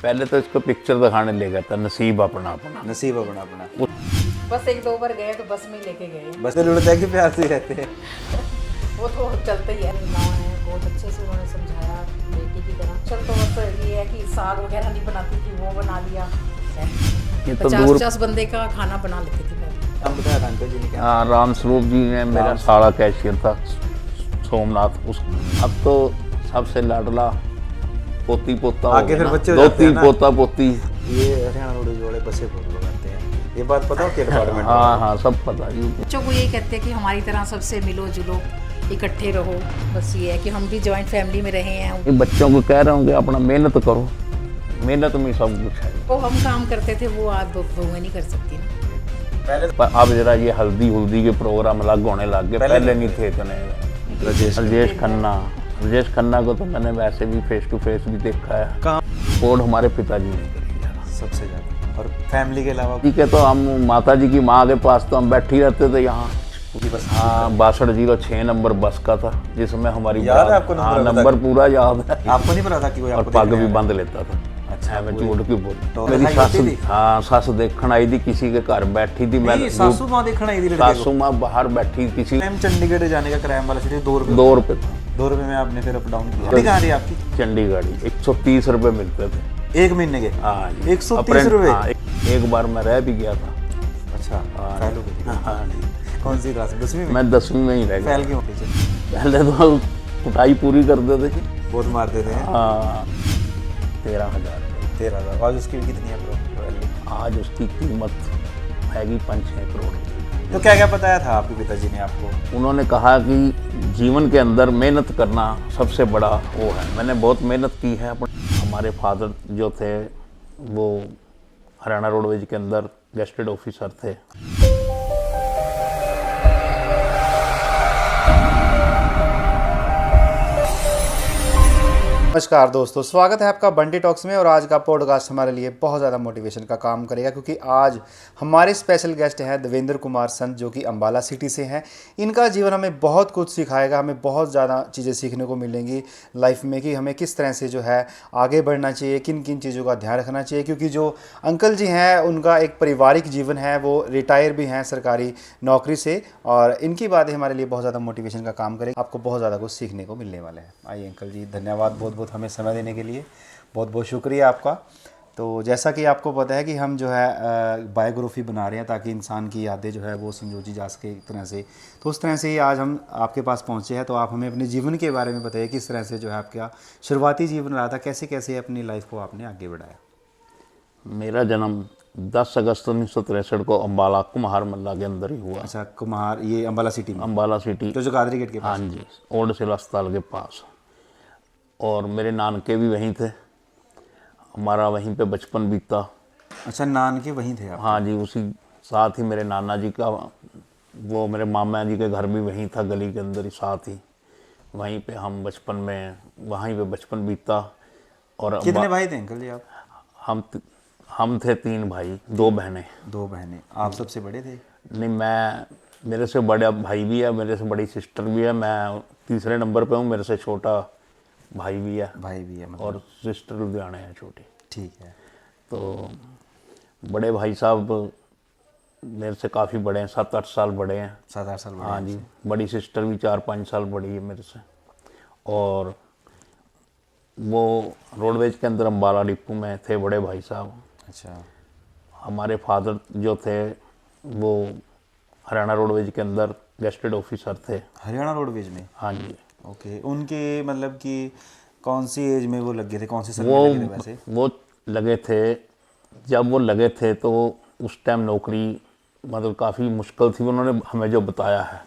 पहले तो इसको पिक्चर दिखाने ले गया था, नसीब अपना अपना। नसीब अपना अपना। बस एक दो बार गए तो बस में ही लेके गए। बस लुढ़ते हैं कि प्यार से रहते हैं। वो तो चलते ही है। माँ ने बहुत अच्छे से उन्होंने समझाया बेटी की तरह। चल तो बस ये है कि साग वगैरह नहीं बनाती थी, वो बना लिया। ये तो 50-50 बंदे का खाना बना लेती थी पहले। हम बताया था अंकल जी ने क्या। हाँ, राम स्वरूप जी ने मेरा साड़ा कैशियर था सोमनाथ। उस अब तो सबसे लाडला पोती पोता हो आगे गया फिर ना। बच्चे हो दो जाते हैं तीन ना। पोता पोती। ये हरियाणा रोड जोड़े बसे बहुत लोग आते हैं। ये बात पता हो क्या डिपार्टमेंट? हाँ हाँ, सब पता ही। बच्चों को यही कहते हैं कि हमारी तरह सबसे मिलो जुलो, इकट्ठे रहो। बस ये है कि हम भी जॉइंट फैमिली में रहे हैं। ये बच्चों को कह रहा हूँ कि अपना मेहनत करो, मेहनत में सब कुछ है। वो हम काम करते थे वो आज बहुएं नहीं कर सकती ना। पहले पर अब जरा ये हल्दी के प्रोग्राम अलग होने लग गए, पहले नहीं थे इतने। राजेश खन्ना को तो मैंने वैसे भी फेस टू फेस भी देखा है। कहाँ? सपोर्ट हमारे पिताजी ने करी है सबसे ज्यादा। और फैमिली के अलावा ठीक है। तो हम माता जी की माँ के पास तो हम बैठे ही रहते थे यहाँ। बस हाँ, 6206 नंबर बस का था जिसमें हमारी याद है आपको नंबर? हाँ, बता नंबर दो। पूरा याद है। आपको नहीं पता था कि कोई और आपको पग देखने भी आया? बंद लेता था। अच्छा, मैं पूरी- झूठ क्यों बोल। तो मेरी दिखाई सास, होती थी? हाँ, सास देखने आई थी, किसी के घर बैठी थी। मैं नहीं, सासू माँ देखना आई थी लड़के सासू को। माँ बाहर बैठी किसी। टाइम चंडीगढ़ जाने का किराया वाला सिर्फ 2 रुपये। 2 रुपये था। 2 रुपये में आपने फिर अप डाउन किया। कहाँ रही आपकी? चंडीगढ़ 130 रुपये मिलते थे। 1 महीने के? हाँ जी। 130 रुपये? हाँ, एक बार मैं रह भी गया था। अच्छा, फैल हो गई। हाँ जी। कौन सी क्लास में? 10वीं में? मैं 10वीं में ही रह गया। फैल क्यों होती थी? पहले तो कुटाई पूरी कर देते थे। बहुत मारते थे। हाँ, 13,000। 13,000। आज उसकी कितनी है ब्रो वैल्यू? आज उसकी कीमत हैगी 5-6 करोड़। तो क्या क्या बताया था आपके पिताजी ने आपको? उन्होंने कहा कि जीवन के अंदर मेहनत करना सबसे बड़ा वो है। मैंने बहुत मेहनत की है। हमारे फादर जो थे वो हरियाणा रोडवेज के अंदर गेस्टेड ऑफिसर थे। नमस्कार दोस्तों, स्वागत है आपका बंटी टॉक्स में। और आज का पॉडकास्ट हमारे लिए बहुत ज़्यादा मोटिवेशन का काम करेगा, क्योंकि आज हमारे स्पेशल गेस्ट हैं देवेंद्र कुमार संत, जो कि अम्बाला सिटी से हैं। इनका जीवन हमें बहुत कुछ सिखाएगा, हमें बहुत ज़्यादा चीज़ें सीखने को मिलेंगी लाइफ में, कि हमें किस तरह से जो है आगे बढ़ना चाहिए, किन किन चीज़ों का ध्यान रखना चाहिए। क्योंकि जो अंकल जी हैं उनका एक पारिवारिक जीवन है, वो रिटायर भी हैं सरकारी नौकरी से, और इनकी बातें हमारे लिए बहुत ज़्यादा मोटिवेशन का काम करेगी। आपको बहुत ज़्यादा कुछ सीखने को मिलने वाला है। आइए अंकल जी, धन्यवाद बहुत बहुत हमें समय देने के लिए, बहुत बहुत शुक्रिया आपका। तो जैसा कि आपको पता है कि हम जो है बायोग्राफी बना रहे हैं ताकि इंसान की यादें जो है वो संजोजी जा सके एक तरह से। तो उस तरह से ही आज हम आपके पास पहुंचे हैं। तो आप हमें अपने जीवन के बारे में बताइए, किस तरह से जो है आपका शुरुआती जीवन रहा था, कैसे कैसे अपनी लाइफ को आपने आगे बढ़ाया। मेरा जन्म 10 अगस्त 1963 को अम्बाला कुम्हार मल्ला के अंदर ही हुआ। अच्छा, कुम्हार, ये अम्बाला सिटी में? अम्बाला सिटी, तो जो कादरी गेट के हाँ पास? जी, ओल्ड सिविल अस्पताल के पास। और मेरे नानके भी वहीं थे। हमारा वहीं पे बचपन बीता। अच्छा, नान के वहीं थे आप? हाँ जी, उसी साथ ही मेरे नाना जी का, वो मेरे मामा जी के घर भी वहीं था, गली के अंदर ही साथ ही। वहीं पे हम बचपन में, वहीं पे बचपन बीता। और कितने भाई थे अंकल जी आप? हम थे 3 भाई, 2 बहनें। 2 बहनें। आप सबसे बड़े थे? नहीं, मेरे से बड़ा भाई भी है, मेरे से बड़ी सिस्टर भी है। मैं तीसरे नंबर पे हूँ। मेरे से छोटा भाई भी है। भाई भी है मतलब? और सिस्टर लुधियाने है छोटी। ठीक है। तो बड़े भाई साहब मेरे से काफ़ी बड़े हैं, 7-8 साल बड़े हैं। 7-8 साल बड़े? हाँ जी। बड़ी सिस्टर भी 4-5 साल बड़ी है मेरे से। और वो रोडवेज के अंदर अम्बाला डिपो में थे बड़े भाई साहब। अच्छा। हमारे फादर जो थे वो हरियाणा रोडवेज के अंदर गेस्टेड ऑफिसर थे। हरियाणा रोडवेज में? हाँ जी। ओके। उनके मतलब कि कौन सी एज में वो लगे थे, कौन से साल में लगे थे वैसे? वो लगे थे, जब वो लगे थे तो उस टाइम नौकरी मतलब काफ़ी मुश्किल थी। उन्होंने हमें जो बताया है,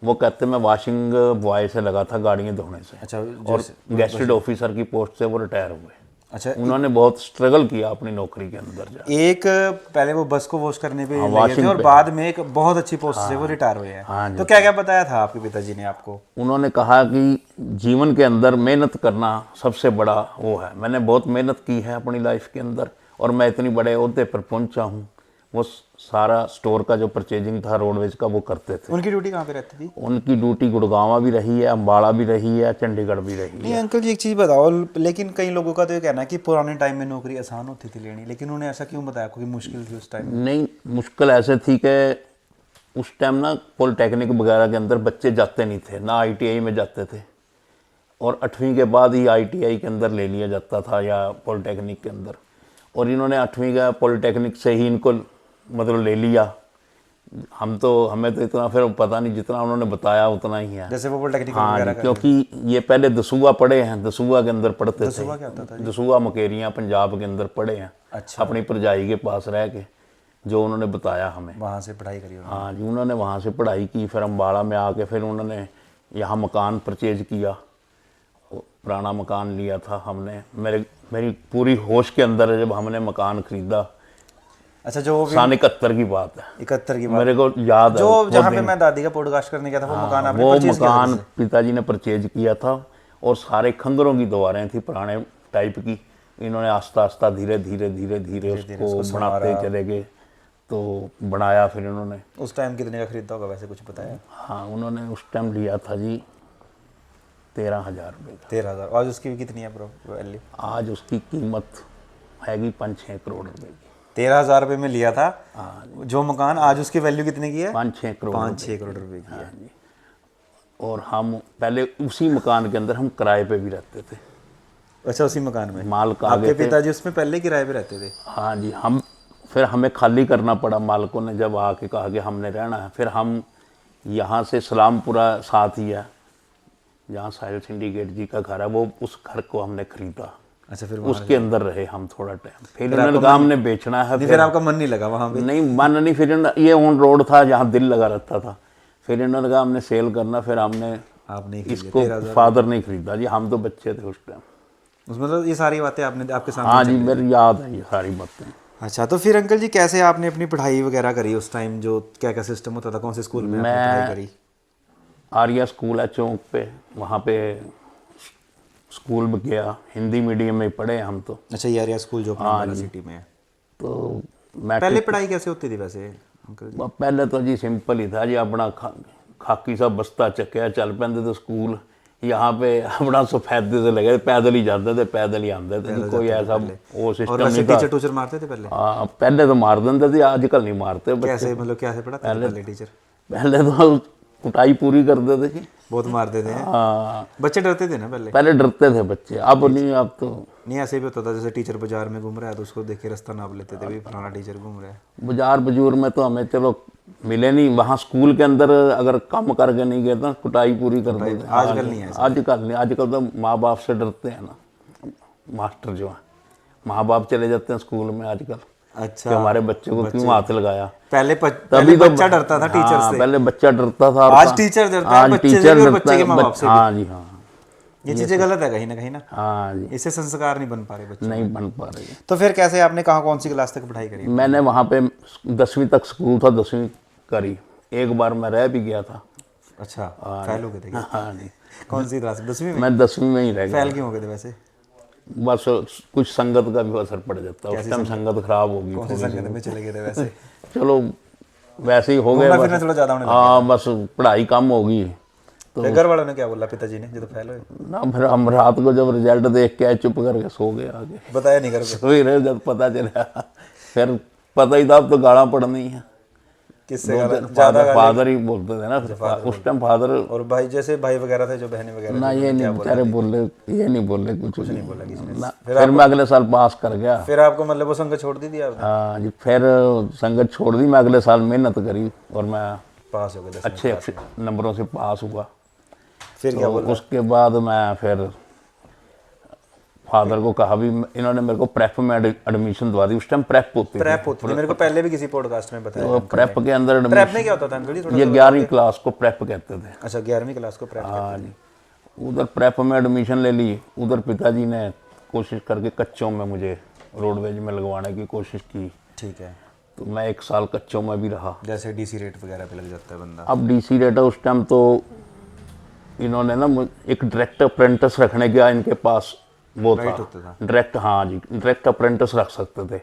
वो कहते मैं वॉशिंग बॉय से लगा था, गाड़ियाँ धोने से। अच्छा। और गेस्टेड ऑफिसर की पोस्ट से वो रिटायर हुए। अच्छा। उन्होंने बहुत स्ट्रगल किया अपनी नौकरी के अंदर जा। एक पहले वो बस को वॉश करने पे लगे थे, washing और पे। बाद में एक बहुत अच्छी पोस्ट से वो रिटायर हुए हैं। हाँ जी। तो क्या क्या बताया था आपके पिताजी ने आपको? उन्होंने कहा कि जीवन के अंदर मेहनत करना सबसे बड़ा वो है। मैंने बहुत मेहनत की है अपनी लाइफ के अंदर, और मैं इतनी बड़े ओहदे पर पहुंचा हूँ। वो सारा स्टोर का जो परचेजिंग था रोडवेज का वो करते थे। उनकी ड्यूटी कहाँ पे रहती थी? उनकी ड्यूटी गुड़गांव भी रही है, अम्बाड़ा भी रही है, चंडीगढ़ भी रही नहीं है। अंकल जी एक चीज़ बताओ, लेकिन कई लोगों का तो ये कहना है कि पुराने टाइम में नौकरी आसान होती थी लेनी, लेकिन उन्होंने ऐसा क्यों बताया क्योंकि मुश्किल थी उस टाइम? नहीं, मुश्किल ऐसे थी कि उस टाइम ना पॉलिटेक्निक वगैरह के अंदर बच्चे जाते नहीं थे, ना आईटीआई में जाते थे, और 8वीं के बाद ही आईटीआई के अंदर ले लिया जाता था या पॉलिटेक्निक के अंदर। और इन्होंने 8वीं का पॉलिटेक्निक से ही इनको मतलब ले लिया। हमें तो इतना फिर पता नहीं, जितना उन्होंने बताया उतना ही है। जैसे वो पॉलिटेक्निक हाँ वगैरह जी, क्योंकि ये पहले दसूआ पढ़े हैं, दसूआ के अंदर पढ़ते दसूआ थे। क्या होता था? दसूआ मकेरियाँ पंजाब के अंदर पढ़े हैं। अच्छा। अपनी परजाई के पास रह के जो उन्होंने बताया हमें। वहाँ से पढ़ाई करी उन्होंने? हाँ जी, उन्होंने वहाँ से पढ़ाई की, फिर अम्बाड़ा में आके फिर उन्होंने यहाँ मकान परचेज किया, पुराना मकान लिया था हमने। मेरी पूरी होश के अंदर है जब हमने मकान खरीदा। अच्छा, जो वो भी सन 71 की बात है, 71 की बात, मेरे को याद है। जो जहाँ पे मैं दादी का पॉडकास्ट करने गया था, वो मकान आपने वो परचेज किया था? मकान पिताजी ने परचेज किया था, और सारे खंगरों की दीवारें थी पुराने टाइप की। इन्होंने आस्ता आस्ता धीरे धीरे धीरे धीरे उसको बनाते चले गए, तो बनाया फिर इन्होंने। उस टाइम कितने का खरीदा होगा वैसे, कुछ बताया? हाँ, उन्होंने उस टाइम लिया था जी 13,000 रुपये का। 13,000। आज उसकी भी कितनी है वैल्यू? आज उसकी कीमत हैगी 5-6 करोड़ रुपए की। 13,000 रुपये में लिया था जो मकान, आज उसकी वैल्यू कितने की है? 5-6 करोड़। 5-6 करोड़ रुपए की है। जी। और हम पहले उसी मकान के अंदर हम किराए पे भी रहते थे। अच्छा, उसी मकान में मालिक आ आपके गए थे। पिताजी उसमें पहले किराए पे रहते थे? हाँ जी, फिर हमें खाली करना पड़ा। मालिकों ने जब आके कहा कि हमने रहना है, फिर हम यहाँ से सलामपुरा साथ ही है जहाँ साहिल सिंडिकेट जी का घर है, वो उस घर को हमने खरीदा। अच्छा, फिर उसके अंदर रहे हम थोड़ा टाइम। फिर उन्होंने कहा हमने बेचना है। फिर आपका मन नहीं लगा वहाँ पे? नहीं, मन नहीं। फिर ये ऑन रोड था जहाँ दिल लगा रहता था। फिर इन्होंने कहा हमने सेल करना, फिर हमने आपने इसको, फादर नहीं खरीदा जी, हम तो बच्चे थे उस टाइम। मतलब ये सारी बातें आपने आपके सामने? हाँ जी, मेरी याद है ये सारी बातें। अच्छा, तो फिर अंकल जी कैसे आपने अपनी पढ़ाई वगैरह करी उस टाइम? जो क्या क्या सिस्टम होता था, कौन से स्कूल में आपने पढ़ाई करी? आर्या स्कूल है चौक पे, वहाँ पे स्कूल में गया। हिंदी मीडियम में पढ़े हम तो। अच्छा, ये आर्या स्कूल जो अपना सिटी में है। तो मैं पहले पढ़ाई कैसे होती थी वैसे अंकल जी? पहले तो जी सिंपल ही था जी, अपना खाकी सा बस्ता चक्या चल पैंदे थे स्कूल। यहाँ पे अपना सफेदे से लगे, पैदल ही जाते थे, पैदल ही आते थे जी, कोई ऐसा वो सिस्टम नहीं था। टीचर मारते थे पहले? हाँ, पहले तो मार देते थे, आजकल नहीं मारते बच्चे। कैसे, मतलब कैसे पढ़ाते थे पहले टीचर? पहले तो कुटाई पूरी कर देते जी। बहुत मारते थे? हाँ, बच्चे डरते थे ना पहले? पहले डरते थे बच्चे, अब नहीं। अब तो नहीं, ऐसे भी होता था जैसे टीचर बाजार में घूम रहा है तो उसको देख के रास्ता नाप लेते थे, भी फलाना टीचर घूम रहा है। बाजार बजूर में तो हमें चलो मिले नहीं, वहाँ स्कूल के अंदर अगर काम करके नहीं गए तो कुटाई पूरी कर देते। आजकल नहीं है ऐसा? आजकल नहीं, आजकल तो माँ बाप से डरते हैं ना, मास्टर जो है, माँ बाप चले जाते हैं स्कूल में आजकल। अच्छा, कि हमारे बच्चे को क्यों हाथ लगाया। पहले तभी तो बच्चा डरता था टीचर से। पहले बच्चा डरता था। आज टीचर डरता है बच्चे से भी और बच्चे के माँ बाप से भी। हाँ जी, हाँ, ये चीजें गलत है कहीं ना कहीं ना। हाँ जी, इससे संस्कार नहीं बन पा रहे बच्चे। नहीं बन पा रही। तो फिर कैसे आपने कहाँ कौन सी क्लास तक पढ़ाई करी? मैंने वहाँ पे 10वीं तक स्कूल था, 10वीं करी। एक बार मैं रह भी गया था। अच्छा, फेल हो गए थे क्या? हाँ जी। कौन सी क्लास? 10वीं में? मैं 10वीं में ही रह गया। फेल क्यों हो गए थे वैसे? बस कुछ संगत का भी असर पड़ जाता है, उस टाइम संगत खराब होगी। कौन सी संगत में चले गए थे वैसे? चलो वैसे ही हो गया फिरना थोड़ा ज्यादा होने लगा। हाँ, बस पढ़ाई कम होगी तो। घर वालों ने क्या बोला पिताजी ने जब फेल हुए? ना, फिर हम रात को जब रिजल्ट देख के चुप करके सो गए। आगे बताया नहीं घर पे? सो ही रहे, जब पता चला फिर पता ही था अब तो गाड़ा पड़नी है। किससे ज्यादा? फादर ही बोलते थे ना उस टाइम, फादर। और भाई जैसे भाई वगैरह थे, जो बहनें वगैरह ना, ये नहीं बेचारे बोले, ये नहीं बोले, कुछ नहीं बोला किसी ने? ना। फिर मैं अगले साल पास कर गया। फिर आपको मतलब वो संगत छोड़ दी थी आपने? हाँ जी, फिर संगत छोड़ दी। मैं अगले साल मेहनत करी और मैं पास हो गए 10वीं अच्छे नंबरों से पास हुआ। फिर क्या बोला? उसके बाद मैं फिर फादर को कहा भी, इन्होंने मेरे को प्रेप में एडमिशन दवा दी। उस टाइम प्रेप होती थी। प्रेप होती थी, मेरे को पहले भी किसी पॉडकास्ट में बताया। तो प्रेप के अंदर प्रेप में क्या होता था अंकल जी? थोड़ा ये 11वीं क्लास को प्रेप कहते थे। अच्छा, 11वीं क्लास को प्रेप? हाँ जी, उधर प्रेप में एडमिशन ले ली। उधर पिताजी ने कोशिश करके कच्चों में मुझे रोडवेज में लगवाने की कोशिश की। ठीक है। तो मैं 1 साल कच्चों में भी रहा। जैसे डीसी रेट वगैरह पे लग जाता है बंदा। अब डीसी रेट है, उस टाइम तो इन्होंने ना एक डायरेक्ट अप्रेंटिस रखने का इनके पास वो था, डायरेक्ट। हाँ जी, डायरेक्ट अप्रेंटिस रख सकते थे।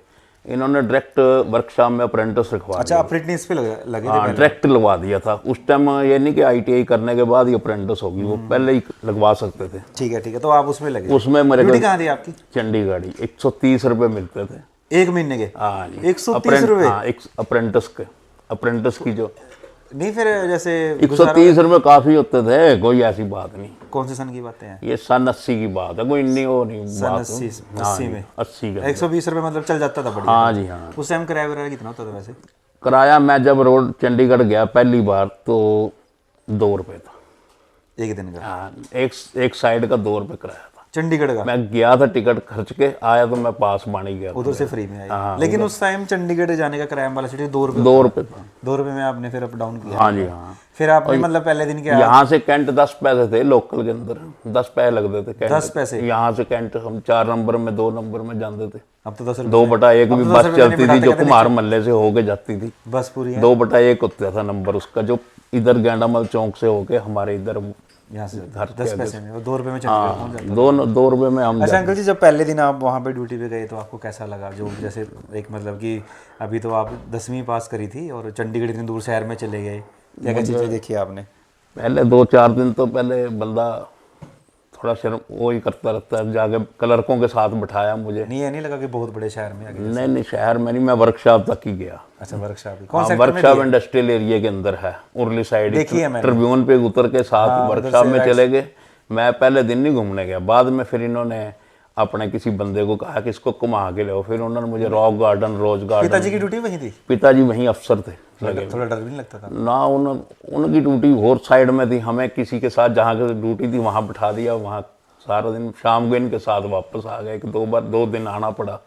इन्होंने डायरेक्ट वर्कशॉप में अप्रेंटिस रखवा अच्छा, अप्रेंटिस पे लगे थे हाँ, डायरेक्ट लगवा दिया था उस टाइम। ये नहीं कि ITI करने के बाद ही अप्रेंटिस होगी, वो पहले ही लगवा सकते थे। ठीक है, तो आप उसमें लगे। उसमें मेरे ड्यूटी को कहाँ थी आपकी? चंडीगढ़ ही 130 रुपये मिलते थे 1 महीने के। हाँ जी, 130 रुपये? हाँ, एक अप्रेंटिस की जो नहीं, फिर जैसे 130 रुपये काफ़ी होते थे, कोई ऐसी बात नहीं। कौन से सन की बातें हैं? ये सन 80 की बात है, कोई इतनी वो नहीं सन बात। 80 में 80 का 120 रुपये मतलब चल जाता था बढ़िया। हाँ जी हाँ। उस टाइम किराया वगैरह कितना होता था वैसे? किराया मैं जब रोड चंडीगढ़ गया पहली बार तो 2 रुपये था 1 दिन का? हाँ, एक साइड का 2 रुपये किराया था। चंडीगढ़ का? मैं गया था टिकट खर्च के, आया तो मैं पास बानी गया था। उधर से फ्री में आई। हाँ, लेकिन उस टाइम चंडीगढ़ जाने का किराया वाला सिटी 2 रुपये? 2 रुपये था। 2 रुपये में आपने फिर अप डाउन किया? हाँ जी हाँ। फिर आपने मतलब पहले दिन क्या? यहाँ से कैंट 10 पैसे थे, लोकल के अंदर 10 पैसे लगते थे कैंट। 10 पैसे? यहाँ से कैंट हम 4 नंबर में 2 नंबर में जाते थे। अब तो 10 रुपये 2/1 भी बस चलती थी जो कुमार मल्ले से होके जाती थी। बस पूरी है? 2/1 होता था नंबर उसका, जो इधर गेंडामल चौक से होके हमारे इधर यहाँ से घर 10 पैसे में, 2 रुपये में चंडीगढ़ पहुँच जाता। 2 रुपये में हम अच्छा अंकल जी, जब पहले दिन आप वहाँ पे ड्यूटी पे गए तो आपको कैसा लगा? जो जैसे एक मतलब कि अभी तो आप 10वीं पास करी थी और चंडीगढ़ इतनी दूर शहर में चले गए, क्या क्या चीज़ें देखी आपने? पहले 2-4 दिन तो पहले बंदा थोड़ा शर्म वो ही करता रहता है, जाके क्लर्कों के साथ बिठाया मुझे। नहीं, ये नहीं लगा कि बहुत बड़े शहर में आ गए? नहीं, शहर में नहीं, मैं वर्कशॉप तक ही गया। अच्छा, वर्कशॉप? हाँ, वर्कशॉप इंडस्ट्रियल एरिया के अंदर है, उर्ली साइड। देखी है मैंने। ट्रिब्यून पे उतर के साथ वर्कशॉप में चले गए। मैं पहले दिन नहीं घूमने गया, बाद में फिर इन्होंने अपने किसी बंदे को कहा कि इसको घुमा के ले, फिर उन्होंने मुझे रॉक गार्डन, रोज गार्डन। पिताजी की ड्यूटी वहीं थी? पिताजी वहीं अफसर थे लगे। थोड़ा डर भी नहीं लगता था? ना, उनकी ड्यूटी और साइड में थी, हमें किसी के साथ जहाँ की ड्यूटी थी वहाँ बिठा दिया, वहाँ सारा दिन, शाम को इनके साथ वापस आ गए। 2 दिन आना पड़ा।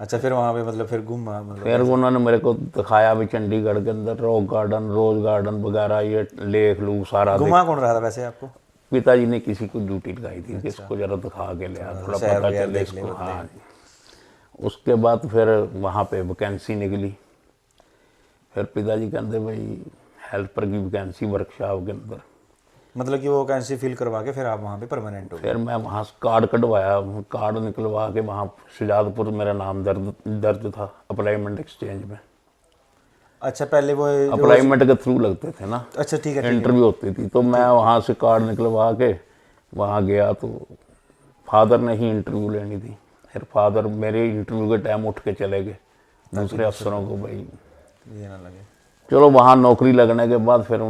अच्छा, फिर वहाँ पे मतलब फिर घूमा मतलब? फिर उन्होंने मेरे को दिखाया भी चंडीगढ़ के अंदर रॉक गार्डन, रोज गार्डन वगैरह, ये लेक लू सारा। घुमा कौन रहा था वैसे आपको? पिताजी ने किसी को ड्यूटी लगाई थी कि इसको जरा दिखा के ले, थोड़ा पता चले इसको। हाँ जी। उसके बाद फिर वहाँ पे वैकेंसी निकली, फिर पिताजी कहते भाई हेल्पर की वैकेंसी वर्कशॉप के अंदर। मतलब कि वो वैकेंसी फिल करवा के फिर आप वहाँ पे परमानेंट हो गए? फिर मैं वहाँ से कार्ड कटवाया, कार्ड निकलवा के वहाँ शुजातपुर मेरा नाम दर्ज था अप्लाईमेंट एक्सचेंज में। अच्छा, पहले वो अप्लाईमेंट के थ्रू लगते थे ना। अच्छा, ठीक है। इंटरव्यू होती थी, तो मैं वहाँ से कार्ड निकलवा के वहाँ गया, तो फादर ने ही इंटरव्यू लेनी थी। फिर फादर मेरे इंटरव्यू के टाइम उठ के चले गए दूसरे अफसरों को, भाई ये ना लगे। चलो। वहाँ नौकरी लगने के बाद फिर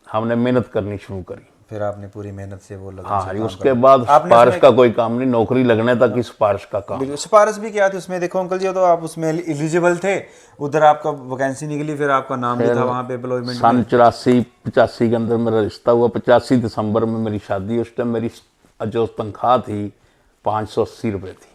हमने मेहनत करनी शुरू करी। फिर आपने पूरी मेहनत से वो लगा? हाँ जी। उसके बाद सिफारिश का कोई काम नहीं, नौकरी लगने तक ही सिफारिश का काम। सिफारिश भी क्या थी उसमें? देखो अंकल जी, तो आप उसमें एलिजिबल थे, उधर आपका वैकेंसी निकली, फिर आपका नाम भी था वहाँ पे एम्प्लॉयमेंट। सन 84-85 के अंदर मेरा रिश्ता हुआ। 85 दिसंबर में मेरी शादी। उस टाइम मेरी जो तनख्वाह थी 580 रुपये थी।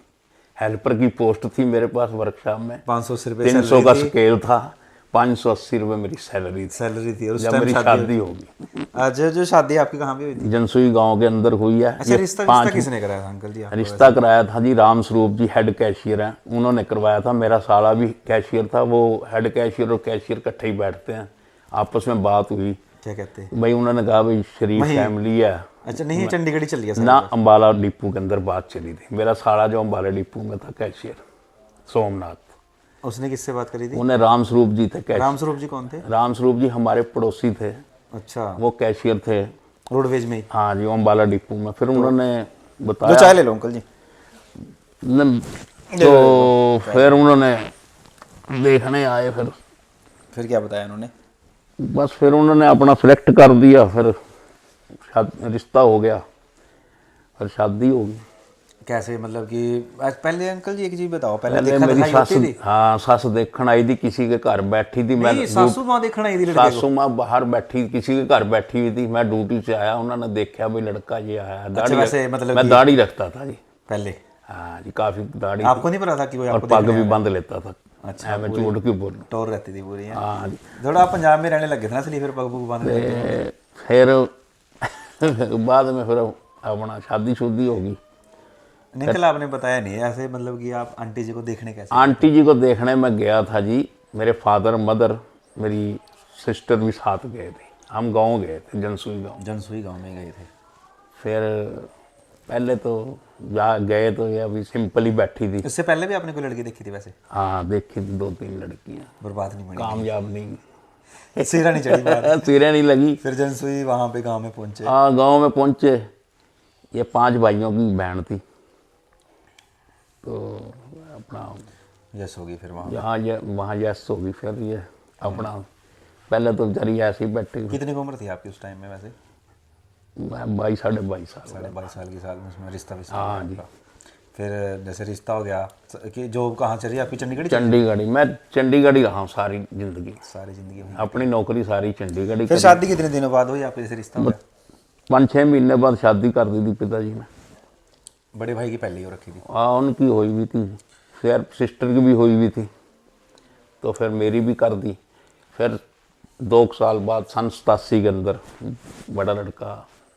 हेल्पर की पोस्ट थी मेरे पास वर्कशॉप में। 580 रुपये 300 का स्केल था, 580 रुपये मेरी सैलरी थी। और उस जब टाइम मेरी शादी होगी। अच्छा, जो शादी आपकी कहाँ पे हुई थी? जनसुई गांव के अंदर हुई है। अच्छा, रिश्ता किसने कराया था अंकल जी आपको? रिश्ता कराया था जी राम स्वरूप जी, हेड कैशियर हैं, उन्होंने करवाया था। मेरा साला भी कैशियर था। वो हेड कैशियर और कैशियर इकट्ठे ही बैठते हैं, आपस में बात हुई। क्या कहते हैं भाई? उन्होंने कहा भाई शरीफ फैमिली है। अच्छा, नहीं चंडीगढ़ ही चल गया ना, अम्बाला डिपो के अंदर बात चली थी। मेरा साला जो अम्बाला डिपो में था कैशियर, सोमनाथ, उसने किससे बात करी थी? उन्हें राम स्वरूप जी थे कैशियर। राम स्वरूप जी कौन थे? राम स्वरूप जी हमारे पड़ोसी थे। अच्छा, वो कैशियर थे रोडवेज में ही? हाँ जी, अम्बाला डिपो में। फिर उन्होंने बताया, दो चाय ले लो अंकल जी। तो फिर उन्होंने देखने आए। फिर क्या बताया उन्होंने? बस फिर उन्होंने अपना सिलेक्ट कर दिया, फिर रिश्ता हो गया, फिर शादी होगी। कैसे मतलब कि पहले अंकल जी एक चीज बताओ, पहले देखा मेरी दिखाई सास, होती थी? हाँ, सास देखने आई थी, किसी के घर बैठी थी। मैं सासू माँ देखने आई थी लड़के को? सासू माँ बाहर बैठी, किसी के घर बैठी हुई थी। मैं ड्यूटी से आया, उन्होंने देखा भाई लड़का ये आया। दाढ़ी वैसे मतलब मैं दाढ़ी रखता था जी पहले? हाँ जी, काफी दाढ़ी। आपको नहीं पता था कि वो और आपको पग भी बांध लेता था। अच्छा, मैं झूठ क्यों बोलूं? टोर रहती थी पूरी? हाँ जी। थोड़ा आप पंजाब में रहने लगे थे ना, इसलिए फिर पग पुग बांधने लगे थे। फिर बाद में फिर अपना शादी शुदी होगी। नहीं, कल आपने बताया नहीं ऐसे, मतलब कि आप आंटी जी को देखने कैसे? आंटी जी को देखने में गया था जी। मेरे फादर, मदर, मेरी सिस्टर भी साथ गए थे। हम गांव गए थे, जनसुई गांव में गए थे। फिर पहले तो जा गए तो ये अभी सिंपल ही बैठी थी। इससे पहले भी आपने कोई लड़की देखी थी वैसे? हाँ देखी थी 2-3 लड़कियाँ, बर्बाद नहीं बनी, कामयाब नहीं, सिरा नहीं चढ़ी बात। सिरे नहीं लगी। फिर जनसुई वहाँ पे गांव में पहुंचे। हाँ गांव में पहुंचे, ये 5 भाइयों की बहन थी, तो अपना यस होगी फिर वहाँ। यहाँ ये वहाँ यस होगी, फिर ये अपना पहले तो बेचारी ऐसे ही बैठी। कितनी उम्र थी आपकी उस टाइम में वैसे? मैं 22-22 साल। 22.5 साल की साल में उसमें रिश्ता विश्ता हाँ हो गया जी। आपका। फिर जैसे रिश्ता हो गया कि जो कहाँ चली आपकी? चंडीगढ़? चंडीगढ़ ही, मैं चंडीगढ़ ही रहा हूँ सारी जिंदगी, सारी जिंदगी में। अपनी नौकरी सारी चंडीगढ़ ही फिर करी। शादी कितने दिनों बाद हुई आपकी जैसे रिश्ता हो गया? 5-6 महीने बाद शादी कर दी थी पिताजी ने। बड़े भाई की पहले ही हो रखी थी? हाँ उनकी हुई भी थी, फिर सिस्टर की भी हुई भी थी, तो फिर मेरी भी कर दी। फिर 2 साल बाद सन 87 के अंदर बड़ा लड़का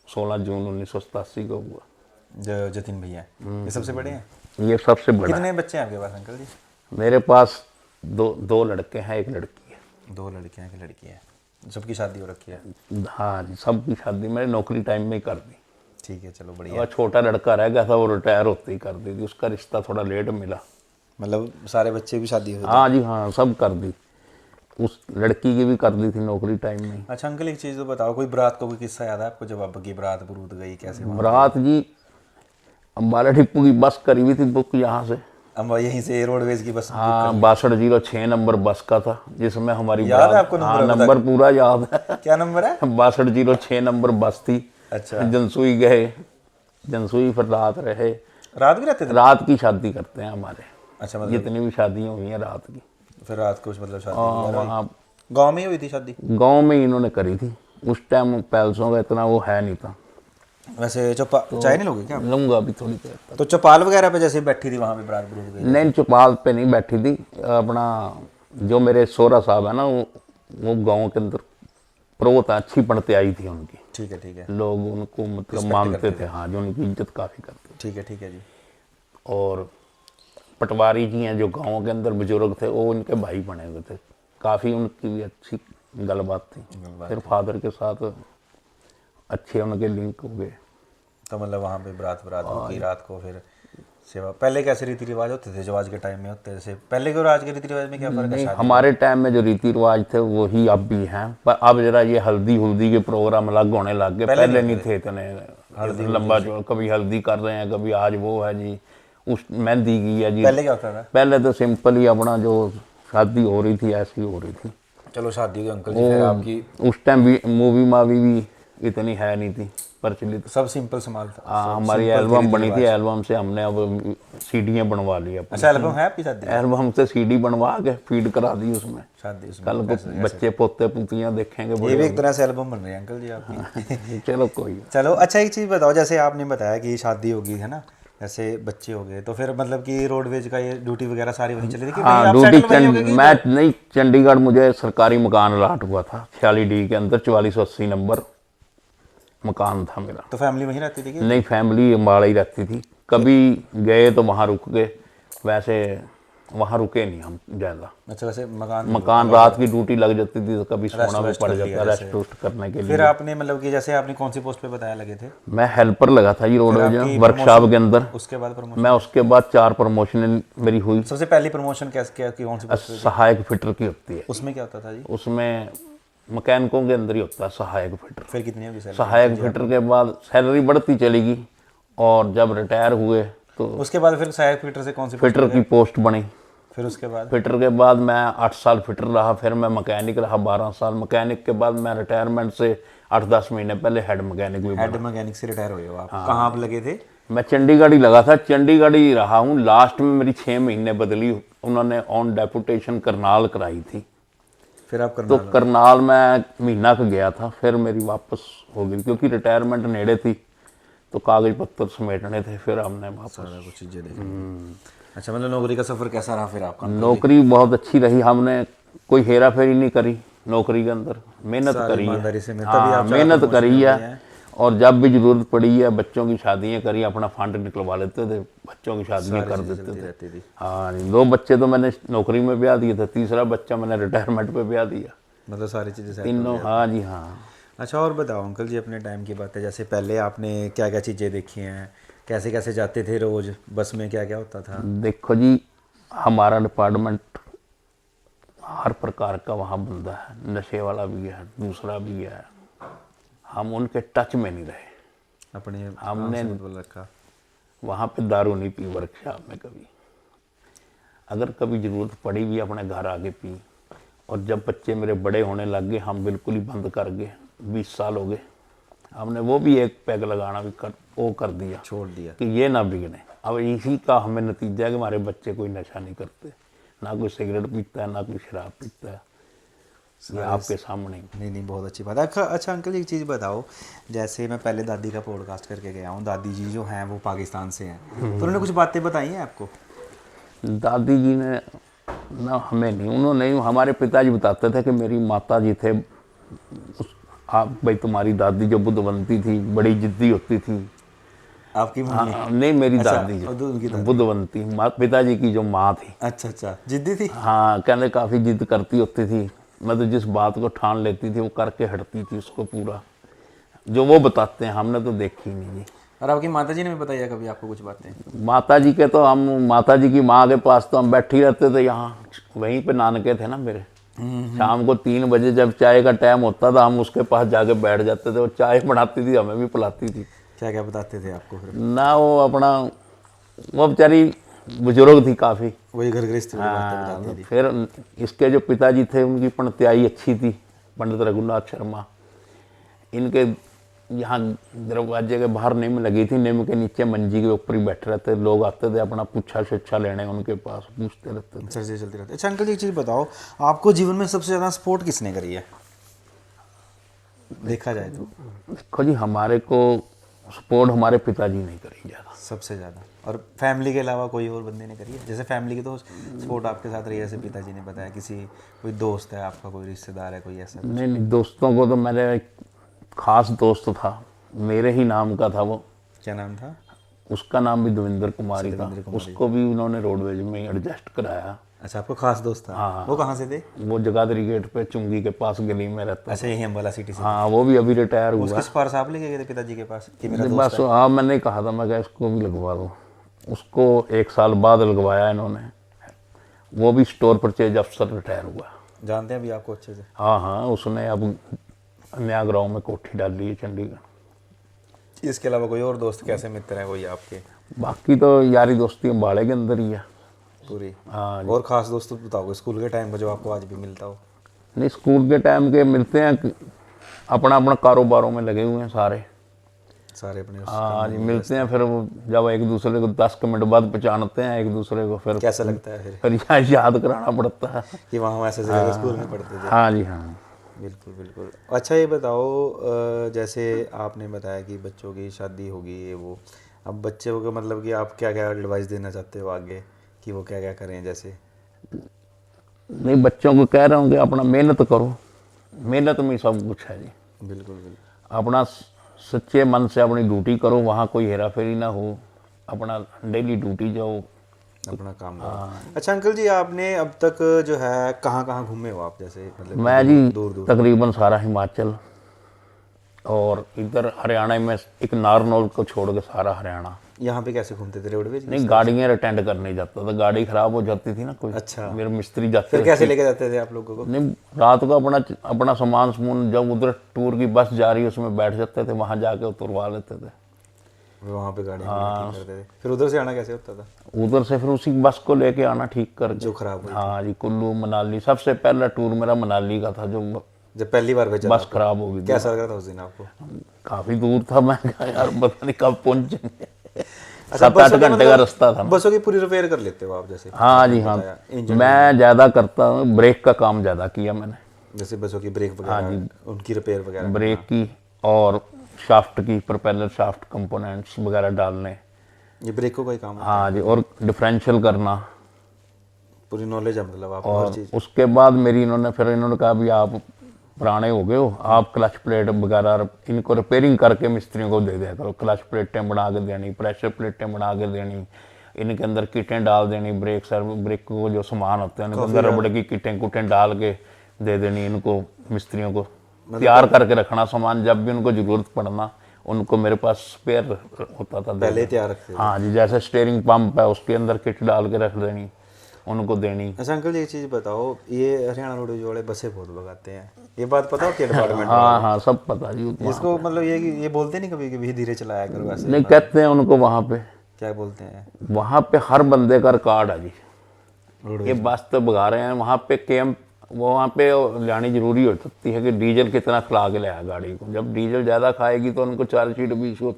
16 जून 1987 को हुआ। जो जतिन भैया ये सबसे बड़े हैं? ये सबसे बड़ा। कितने बच्चे हैं आपके पास अंकल जी? मेरे पास दो लड़के हैं, 1 लड़की है। 2 लड़कियां, 1 लड़की है। सबकी शादी हो रखी है? हाँ जी, सबकी शादी मैंने नौकरी टाइम में ही कर दी। ठीक है, चलो बढ़िया। और छोटा लड़का रह गया था, वो रिटायर होते ही कर दी थी, उसका रिश्ता थोड़ा लेट मिला। मतलब सारे बच्चे भी शादी हुई? हाँ जी हाँ, सब कर दी। उस लड़की की भी कर दी थी नौकरी टाइम में। अच्छा अंकल एक चीज़ तो बताओ, कोई बारात को कोई किस्सा याद है आपको जब आपकी बारात बरूद गई कैसे? रात जी अम्बाला डिपो की बस करी हुई थी बुक यहाँ से। हम यहीं से रोडवेज की बस? हाँ 6206 नंबर बस का था, जिसमें हमारी याद है बारात- आपको नंबर? हाँ नंबर पूरा याद है। क्या नंबर है? 6206 नंबर बस थी। अच्छा। जनसुई गए, जनसुई फिर रात रहे। रात भी रहते थे? रात की शादी करते हैं हमारे, अच्छा, मतलब जितनी भी शादियाँ हुई हैं रात की। फिर रात को मतलब शादी वहाँ गांव में ही हुई थी शादी? गांव में ही इन्होंने करी थी। उस टाइम पैलसों का इतना वो है नहीं था। वैसे चाय नहीं लोगे क्या? लूँगा अभी थोड़ी देर तक। तो चौपाल वगैरह पे जैसे बैठी थी वहाँ पे बारात बरूद गई? नहीं चौपाल पे नहीं बैठी थी, अपना जो मेरे सोहरा साहब है ना, वो गांव के अंदर प्रोत अच्छी पढ़ते आई थी उनकी। ठीक है, ठीक है, लोग उनको मतलब मानते थे, हाँ जो उनकी इज्जत काफ़ी करते ठीक है, ठीक है जी। थे। और पटवारी जी हैं जो गांव के अंदर बुजुर्ग थे, वो उनके भाई बने हुए थे, काफ़ी उनकी भी अच्छी गलबात थी। फिर फादर के साथ अच्छे उनके लिंक हो गए। तो मतलब वहाँ पे बारात होगी रात को, फिर सेवा। पहले कैसे रीति रिवाज होते थे जो आज के टाइम में होते हैं? जैसे पहले के और आज के रीति रिवाज में क्या फ़र्क है? नहीं, शादी हमारे टाइम में जो रीति रिवाज थे वही अब भी हैं, पर अब जरा ये हल्दी के प्रोग्राम अलग होने लग गए, पहले नहीं थे इतने लंबा जो कभी हल्दी कर रहे हैं, कभी आज वो है जी, उस मेहंदी की है जी। पहले क्या होता था? पहले तो सिंपल ही अपना जो शादी हो रही थी ऐसी हो रही थी। चलो शादी हुई अंकल जी, फिर आपकी उस टाइम भी मूवी मावी भी इतनी है नहीं थी प्रचलित। सब सिंपल संभाल था? हाँ हमारी एल्बम बनी थी, एल्बम से हमने अब सीडियाँ बनवा ली अपनी। अच्छा, एल्बम है आपकी शादी? एल्बम से सीडी बनवा के फीड करा दी उसमें। शादी उसमें कल को बच्चे पोते पुतियाँ देखेंगे ये भी एक तरह से एल्बम बन रही है अंकल जी आपकी। चलो कोई। चलो अच्छा एक चीज़ बताओ, जैसे आपने बताया कि शादी होगी है ना, जैसे बच्चे हो गए, तो फिर मतलब कि रोडवेज का ये ड्यूटी वगैरह सारी वहीं चली थी कि हाँ आप ड्यूटी settle वहीं हो गए कि- मैं नहीं, चंडीगढ़ मुझे सरकारी मकान अलाट हुआ था 46D के अंदर, 4480 नंबर मकान था मेरा। तो फैमिली वहीं रहती थी कि? नहीं फैमिली अम्बाड़ा ही रहती थी, कभी गए तो वहाँ रुक गए, वैसे वहाँ रुके नहीं हम ज़्यादा। अच्छा, वैसे मकान रात की ड्यूटी लग जाती थी तो कभी सोना भी रेस्ट पड़ कर लिया जाता, रेस्ट वेस्ट करने के फिर लिए। आपने मतलब कि जैसे आपने कौन सी पोस्ट पे बताया लगे थे? मैं हेल्पर लगा था जी रोडवेज आपकी में, वर्कशॉप के अंदर। उसके बाद प्रमोशन? मैं उसके बाद 4 प्रमोशन मेरी हुई। सबसे पहली प्रमोशन कैसे क्या कि कौन सी पोस्ट? सहायक फिटर की होती है, उसमें क्या होता था जी? उसमें मैकेनिकों के अंदर ही होता है सहायक फिटर। फिर कितनी होगी सैलरी? सहायक फिटर के बाद सैलरी बढ़ती चलेगी, और जब रिटायर हुए तो उसके बाद फिर सहायक फिटर से कौन सी पोस्ट? फिटर की पोस्ट बनी। फिर उसके बाद? फिटर के बाद मैं 8 साल फिटर रहा, फिर मैं मैकेनिक रहा 12 साल। मैकेनिक के बाद मैं रिटायरमेंट से 8-10 महीने पहले हेड मैकेनिक भी बना। हेड मैकेनिक से रिटायर हुए हो आप? कहाँ आप लगे थे? मैं चंडीगढ़ ही लगा था, चंडीगढ़ ही रहा हूँ। लास्ट में मेरी 6 महीने बदली, उन्होंने ऑन डेपुटेशन करनाल कराई थी, फिर आप तो करना करनाल मैं महीना का गया था, फिर मेरी वापस हो गई क्योंकि रिटायरमेंट नेड़े थी, तो कागज पत्तर समेटने थे, फिर हमने वापस। सारा कुछ चीज़ें देखी। अच्छा, मतलब नौकरी का सफ़र कैसा रहा फिर आपका? नौकरी बहुत अच्छी रही, हमने कोई हेरा फेरी नहीं करी नौकरी के अंदर, मेहनत करी ईमानदारी है। से तभी आप मेहनत करी है, और जब भी जरूरत पड़ी है बच्चों की शादियाँ करी, अपना फंड निकलवा लेते थे, बच्चों की शादियाँ कर देते थे। रहती थी। हाँ 2 बच्चे तो मैंने नौकरी में ब्याह दिए थे, तीसरा बच्चा मैंने रिटायरमेंट पे ब्याह दिया। मतलब सारी चीज़ें set तीनों, हाँ जी हाँ। अच्छा और बताओ अंकल जी अपने टाइम की बात है, जैसे पहले आपने क्या क्या चीज़ें देखी हैं, कैसे कैसे जाते थे रोज, बस में क्या क्या होता था? देखो जी, हमारा डिपार्टमेंट हर प्रकार का वहाँ बंदा है, नशे वाला भी है, दूसरा भी है। हम उनके टच में नहीं रहे। अपने हमने बोल रखा। वहाँ पे दारू नहीं पी वर्कशॉप में कभी। अगर कभी ज़रूरत पड़ी भी अपने घर आके पी। और जब बच्चे मेरे बड़े होने लग गए हम बिल्कुल ही बंद कर गए। 20 साल हो गए, हमने वो भी एक पैग लगाना भी कर दिया, छोड़ दिया। कि ये ना बिगड़े। अब इसी का हमें नतीजा है कि हमारे बच्चे कोई नशा नहीं करते, ना कोई सिगरेट पीता है, ना कोई शराब पीता है। ये आपके सामने ही। नहीं, बहुत अच्छी बात है। अच्छा अंकल, एक चीज़ बताओ, जैसे मैं पहले दादी का पॉडकास्ट करके गया हूँ, दादी जी जो हैं वो पाकिस्तान से हैं, तो उन्होंने कुछ बातें बताई हैं आपको? दादी जी ने ना, हमें नहीं, उन्होंने हमारे पिताजी बताते थे कि मेरी माता जी थे, आप भाई तुम्हारी दादी जो बुद्धवंती थी, बड़ी जिद्दी होती थी। आपकी मम्मी? हाँ, नहीं मेरी अच्छा, दादी उनकी जो दादी। बुद्धवंती, पिताजी की जो माँ थी। अच्छा, जिद्दी थी। हाँ, कहने काफ़ी जिद करती होती थी। मतलब जिस बात को ठान लेती थी वो करके हटती थी उसको पूरा। जो वो बताते हैं, हमने तो देखी नहीं जी। और आपकी माता जी ने भी बताया कभी आपको कुछ बातें? माता जी के तो हम, माता जी की माँ के पास तो हम बैठे ही रहते थे यहाँ, वहीं पे नानके थे ना मेरे। शाम को 3 बजे जब चाय का टाइम होता था हम उसके पास जाके बैठ जाते थे। वो चाय बनाती थी, हमें भी पिलाती थी। क्या क्या बताते थे आपको फिर? ना वो अपना, वो बेचारी बुजुर्ग थी काफ़ी। वही घर गृहस्थी वाली बातें हाँ, बताती थी। फिर इसके जो पिताजी थे उनकी पणत्याई अच्छी थी, पंडित रघुनाथ शर्मा। इनके यहाँ दरवाजे के बाहर नीम लगी थी, नीम के नीचे मंजी के ऊपर ही बैठे रहते। लोग आते थे अपना पुच्छा शुच्छा लेने, उनके पास पूछते रहते थे। चर्चा चलती रहती है। अच्छा अंकल जी, एक चीज़ बताओ, आपको जीवन में सबसे ज़्यादा सपोर्ट किसने करी है देखा जाए तो? देखो जी, हमारे को सपोर्ट हमारे पिताजी नहीं करी ज़्यादा। सबसे ज़्यादा? और फैमिली के अलावा कोई और बंदे ने करी है? जैसे फैमिली की तो सपोर्ट आपके साथ रही है, जैसे पिताजी ने बताया, किसी कोई दोस्त है आपका, कोई रिश्तेदार है, कोई ऐसा? नहीं, दोस्तों को तो मेरे एक खास दोस्त था, मेरे ही नाम का था वो। क्या नाम था? उसका नाम भी देवेंद्र कुमार ही था। उसको भी उन्होंने रोडवेज में एडजस्ट कराया। अच्छा, आपको खास दोस्त था? हाँ। वो कहाँ से थे? वो जगाधरी गेट पे चुंगी के पास गली में रहता। अच्छा, यही अम्बाला सिटी से? हाँ, वो भी अभी रिटायर हुआ। उसके सिफारिश आप लेके गए थे पिताजी के पास कि मेरा बस दोस्त है? हाँ, मैंने कहा था, मैं कहा इसको भी लगवा दो। उसको 1 साल बाद लगवाया इन्होंने। वो भी स्टोर परचेज अफसर रिटायर हुआ। जानते हैं अभी आपको अच्छे से? हाँ, उसने अब नया गाँव में कोठी डाल ली है चंडीगढ़। इसके अलावा कोई और दोस्त, कैसे मित्र हैं कोई आपके? बाकी तो यारी दोस्ती अम्बाड़े के अंदर ही है पूरी? हाँ। और खास दोस्त बताओ स्कूल के टाइम पर जो आपको आज भी मिलता हो? नहीं, स्कूल के टाइम के मिलते हैं, अपना अपना कारोबारों में लगे हुए हैं सारे अपने हाँ जी, मिलते हैं। फिर वो जब एक दूसरे को 10 मिनट बाद पहचानते हैं एक दूसरे को, फिर कैसा लगता है फिर याद कराना पड़ता है कि वहाँ हम ऐसे जगह स्कूल में पढ़ते थे? हाँ जी, हाँ। बिल्कुल। अच्छा, ये बताओ, जैसे आपने बताया कि बच्चों की शादी होगी ये वो, अब बच्चों को मतलब कि आप क्या क्या एडवाइस देना चाहते हो आगे कि वो क्या क्या करें? जैसे नहीं, बच्चों को कह रहा हूँ कि अपना मेहनत करो, मेहनत में सब कुछ है जी। बिल्कुल। अपना सच्चे मन से अपनी ड्यूटी करो, वहाँ कोई हेरा फेरी ना हो, अपना डेली ड्यूटी जाओ, अपना काम करो। अच्छा अंकल जी, आपने अब तक जो है कहाँ कहाँ घूमे हो आप? जैसे मतलब मैं जी दूर तकरीबन सारा हिमाचल और इधर हरियाणा में एक नारनौल को छोड़ के सारा हरियाणा। यहाँ पे कैसे घूमते थे? रोडवेज? नहीं, गाड़ियाँ अटेंड करने जाता था, गाड़ी खराब हो जाती थी ना कोई। अच्छा। मेरे मिस्त्री जाते फिर थे। कैसे लेके जाते थे आप लोगों को? नहीं, रात को अपना सामान जब उधर टूर की बस जा रही है उसमें बैठ जाते थे, वहाँ जाके उतरवा लेते थे। वहाँ पे गाड़ी ठीक करते थे? फिर उधर से आना कैसे होता था? उधर से फिर उसी बस को लेके आना ठीक कर जो खराब हुई? हाँ जी, कुल्लू मनाली। सबसे पहला टूर मेरा मनाली का था, जो जब पहली बार भेजा बस खराब हो गई थी। कैसा लग रहा था उस दिन आपको? काफी दूर था, मैं कहा यार पता नहीं कब पहुंचेंगे। अच्छा, 7-8 घंटे का रास्ता था। बसों की पूरी रिपेयर कर लेते हो आप? जैसे हाँ जी, हाँ। मैं ज़्यादा करता हूँ, ब्रेक का काम ज़्यादा किया मैंने। जैसे बसों की ब्रेक वगैरह, उनकी रिपेयर वगैरह? ब्रेक की और शाफ्ट की, प्रोपेलर शाफ्ट कंपोनेंट्स वगैरह डालने। ये ब्रेकों का ही काम है? हाँ जी, और डिफरेंशियल करना। पूरी नॉलेज है मतलब आपको हर और चीज़? उसके बाद इन्होंने कहा भी आप पुराने हो गए हो, आप क्लच प्लेट वगैरह इनको रिपेयरिंग करके मिस्त्रियों को दे दिया करो। क्लच प्लेटें बना के देनी, प्रेशर प्लेटें बना के देनी, इनके अंदर किटें डाल देनी, ब्रेक को जो सामान होते हैं इनके अंदर रबड़ की किटें डाल के दे देनी इनको, मिस्त्रियों को तैयार करके रखना सामान, जब भी उनको ज़रूरत पड़ना उनको मेरे पास स्पेयर होता था पहले ही तैयार रखते थे। हाँ जी, जैसे स्टीयरिंग पंप है उसके अंदर किट डाल के रख देनी, उनको देनी। अच्छा अंकल जी एक चीज़ बताओ, ये हरियाणा रोडवेज वाले बसें बहुत भगाते हैं, ये बात पता होती है डिपार्टमेंट हाँ हाँ सब पता जी। इसको मतलब ये बोलते नहीं कभी कभी धीरे चलाया करो ऐसे? नहीं, कहते हैं उनको वहाँ पे, क्या बोलते हैं? वहाँ पे हर बंदे का रिकॉर्ड है जी। रोडवेज ये बस तो भगा रहे हैं, वहाँ पे कैंप वहाँ पे लानी जरूरी हो सकती है कि डीजल कितना खिला के लाया गाड़ी को। जब डीजल ज़्यादा खाएगी तो उनको चार्जशीट भी इशू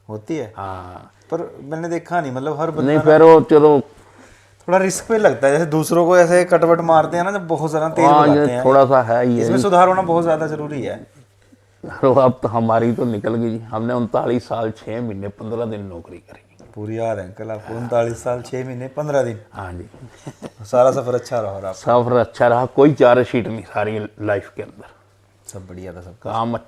होती है। हाँ, पर मैंने देखा नहीं, मतलब हर नहीं फिर वो चलो थोड़ा रिस्क पे लगता है, जैसे दूसरों को ऐसे कटवट मारते हैं ना, जब बहुत ज़्यादा तेज हाँ, भगाते ये हैं। थोड़ा सा है ये। इसमें सुधार होना बहुत ज़्यादा जरूरी है। तो अब तो हमारी तो निकल गई जी। हमने 39 साल 6 महीने 15 दिन नौकरी करी। पूरी याद है अंकल आपको? 39 साल 6 महीने 15 दिन। हाँ जी, सारा सफर अच्छा रहा और आप? सफर अच्छा रहा, कोई चार्जशीट नहीं सारी लाइफ के अंदर। सब बढ़िया था सब। काम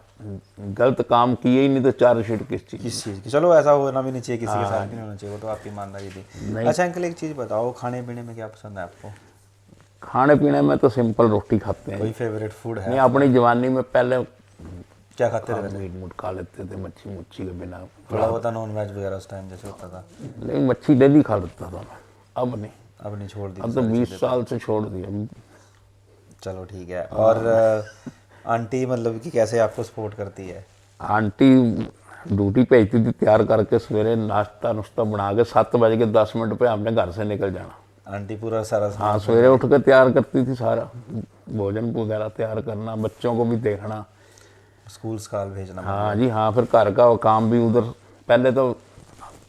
गलत काम किए ही नहीं तो चार्जशीट किस चीज़? किस चीज़ की? चलो ऐसा होना भी नहीं चाहिए, किसी के साथ भी नहीं होना चाहिए, वो तो आपकी ईमानदारी थी। अच्छा अंकल एक चीज़ बताओ, खाने पीने में क्या पसंद है आपको? खाने पीने में तो सिंपल रोटी खाते हैं। कोई फेवरेट फूड है? नहीं, अपनी जवानी में पहले क्या खाते थे? मीट मूट खा लेते थे, मच्छी मुच्छी के बिना। थोड़ा होता नॉन वेज वगैरह उस टाइम जैसे होता था? नहीं, मच्छी डेली खा लेता था मैं, अब नहीं। अब नहीं, छोड़ दी? अब तो 20 साल से छोड़ दिया। चलो ठीक है। और आंटी मतलब कि कैसे आपको सपोर्ट करती है? आंटी ड्यूटी भेजती थी तैयार करके, सवेरे नाश्ता नुश्ता बना के 7:10 पे हमने घर से निकल जाना। आंटी पूरा सारा हाँ, सवेरे उठ के तैयार करती थी, सारा भोजन वगैरह तैयार करना, बच्चों को भी देखना। स्कूल स्काल भेजना? हाँ जी हाँ, फिर घर का काम भी उधर। पहले तो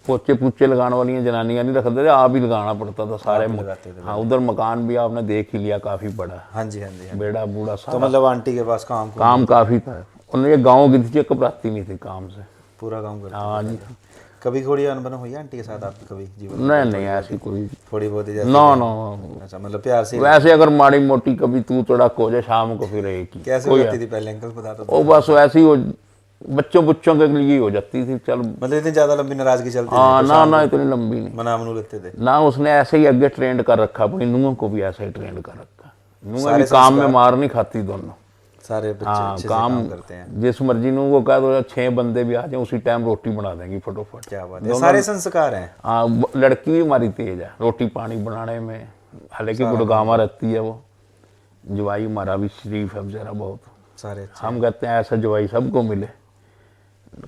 पोचे पूचे लगाने वाली जनानियाँ नहीं रखते थे, आप ही लगाना पड़ता था सारे। लगाते थे? हाँ, उधर मकान भी आपने देख ही लिया, काफ़ी बड़ा है, हाँ जी हाँ जी हाँ। बेड़ा बूढ़ा तो सारा। मतलब आंटी के पास काम काफ़ी था। उन्हें ये गाँव की थी, घबराती नहीं थी काम से। पूरा काम करती? हाँ जी। कभी थोड़ी अनबन हुई है आंटी के साथ आपकी कभी जीवन में? नहीं नहीं, ऐसी कोई थोड़ी बहुत ही नो नो। अच्छा, मतलब प्यार से? वैसे अगर माड़ी मोटी कभी तू तड़क हो जाए शाम को, फिर एक ही। कैसे हो जाती थी पहले अंकल बता दो? वो बस वैसे ही, वो बच्चों के लिए ही हो जाती थी। चल मतलब इतनी ज्यादा लंबी नाराजगी चलती हाँ, ना इतनी लंबी नहीं। मना मनु लेते थे? ना, उसने ऐसे ही आगे ट्रेंड कर रखा, अपनी नुंह को भी ऐसे ही ट्रेंड कर रखा। नुंह भी काम में मार नहीं खाती दोनों। सारे बच्चे हाँ, अच्छे से काम करते हैं। जिस मर्जी नुंह को कह दो 6 बंदे भी आ जाए उसी टाइम रोटी बना देंगी फटोफट। क्या बात है, सारे संस्कार हैं। हाँ, लड़की भी हमारी तेज है रोटी पानी बनाने में, हालांकि गुड़गामा रहती है वो। जवाई हमारा भी शरीफ है बेचारा बहुत। सारे हम कहते हैं ऐसा जवाई सबको मिले,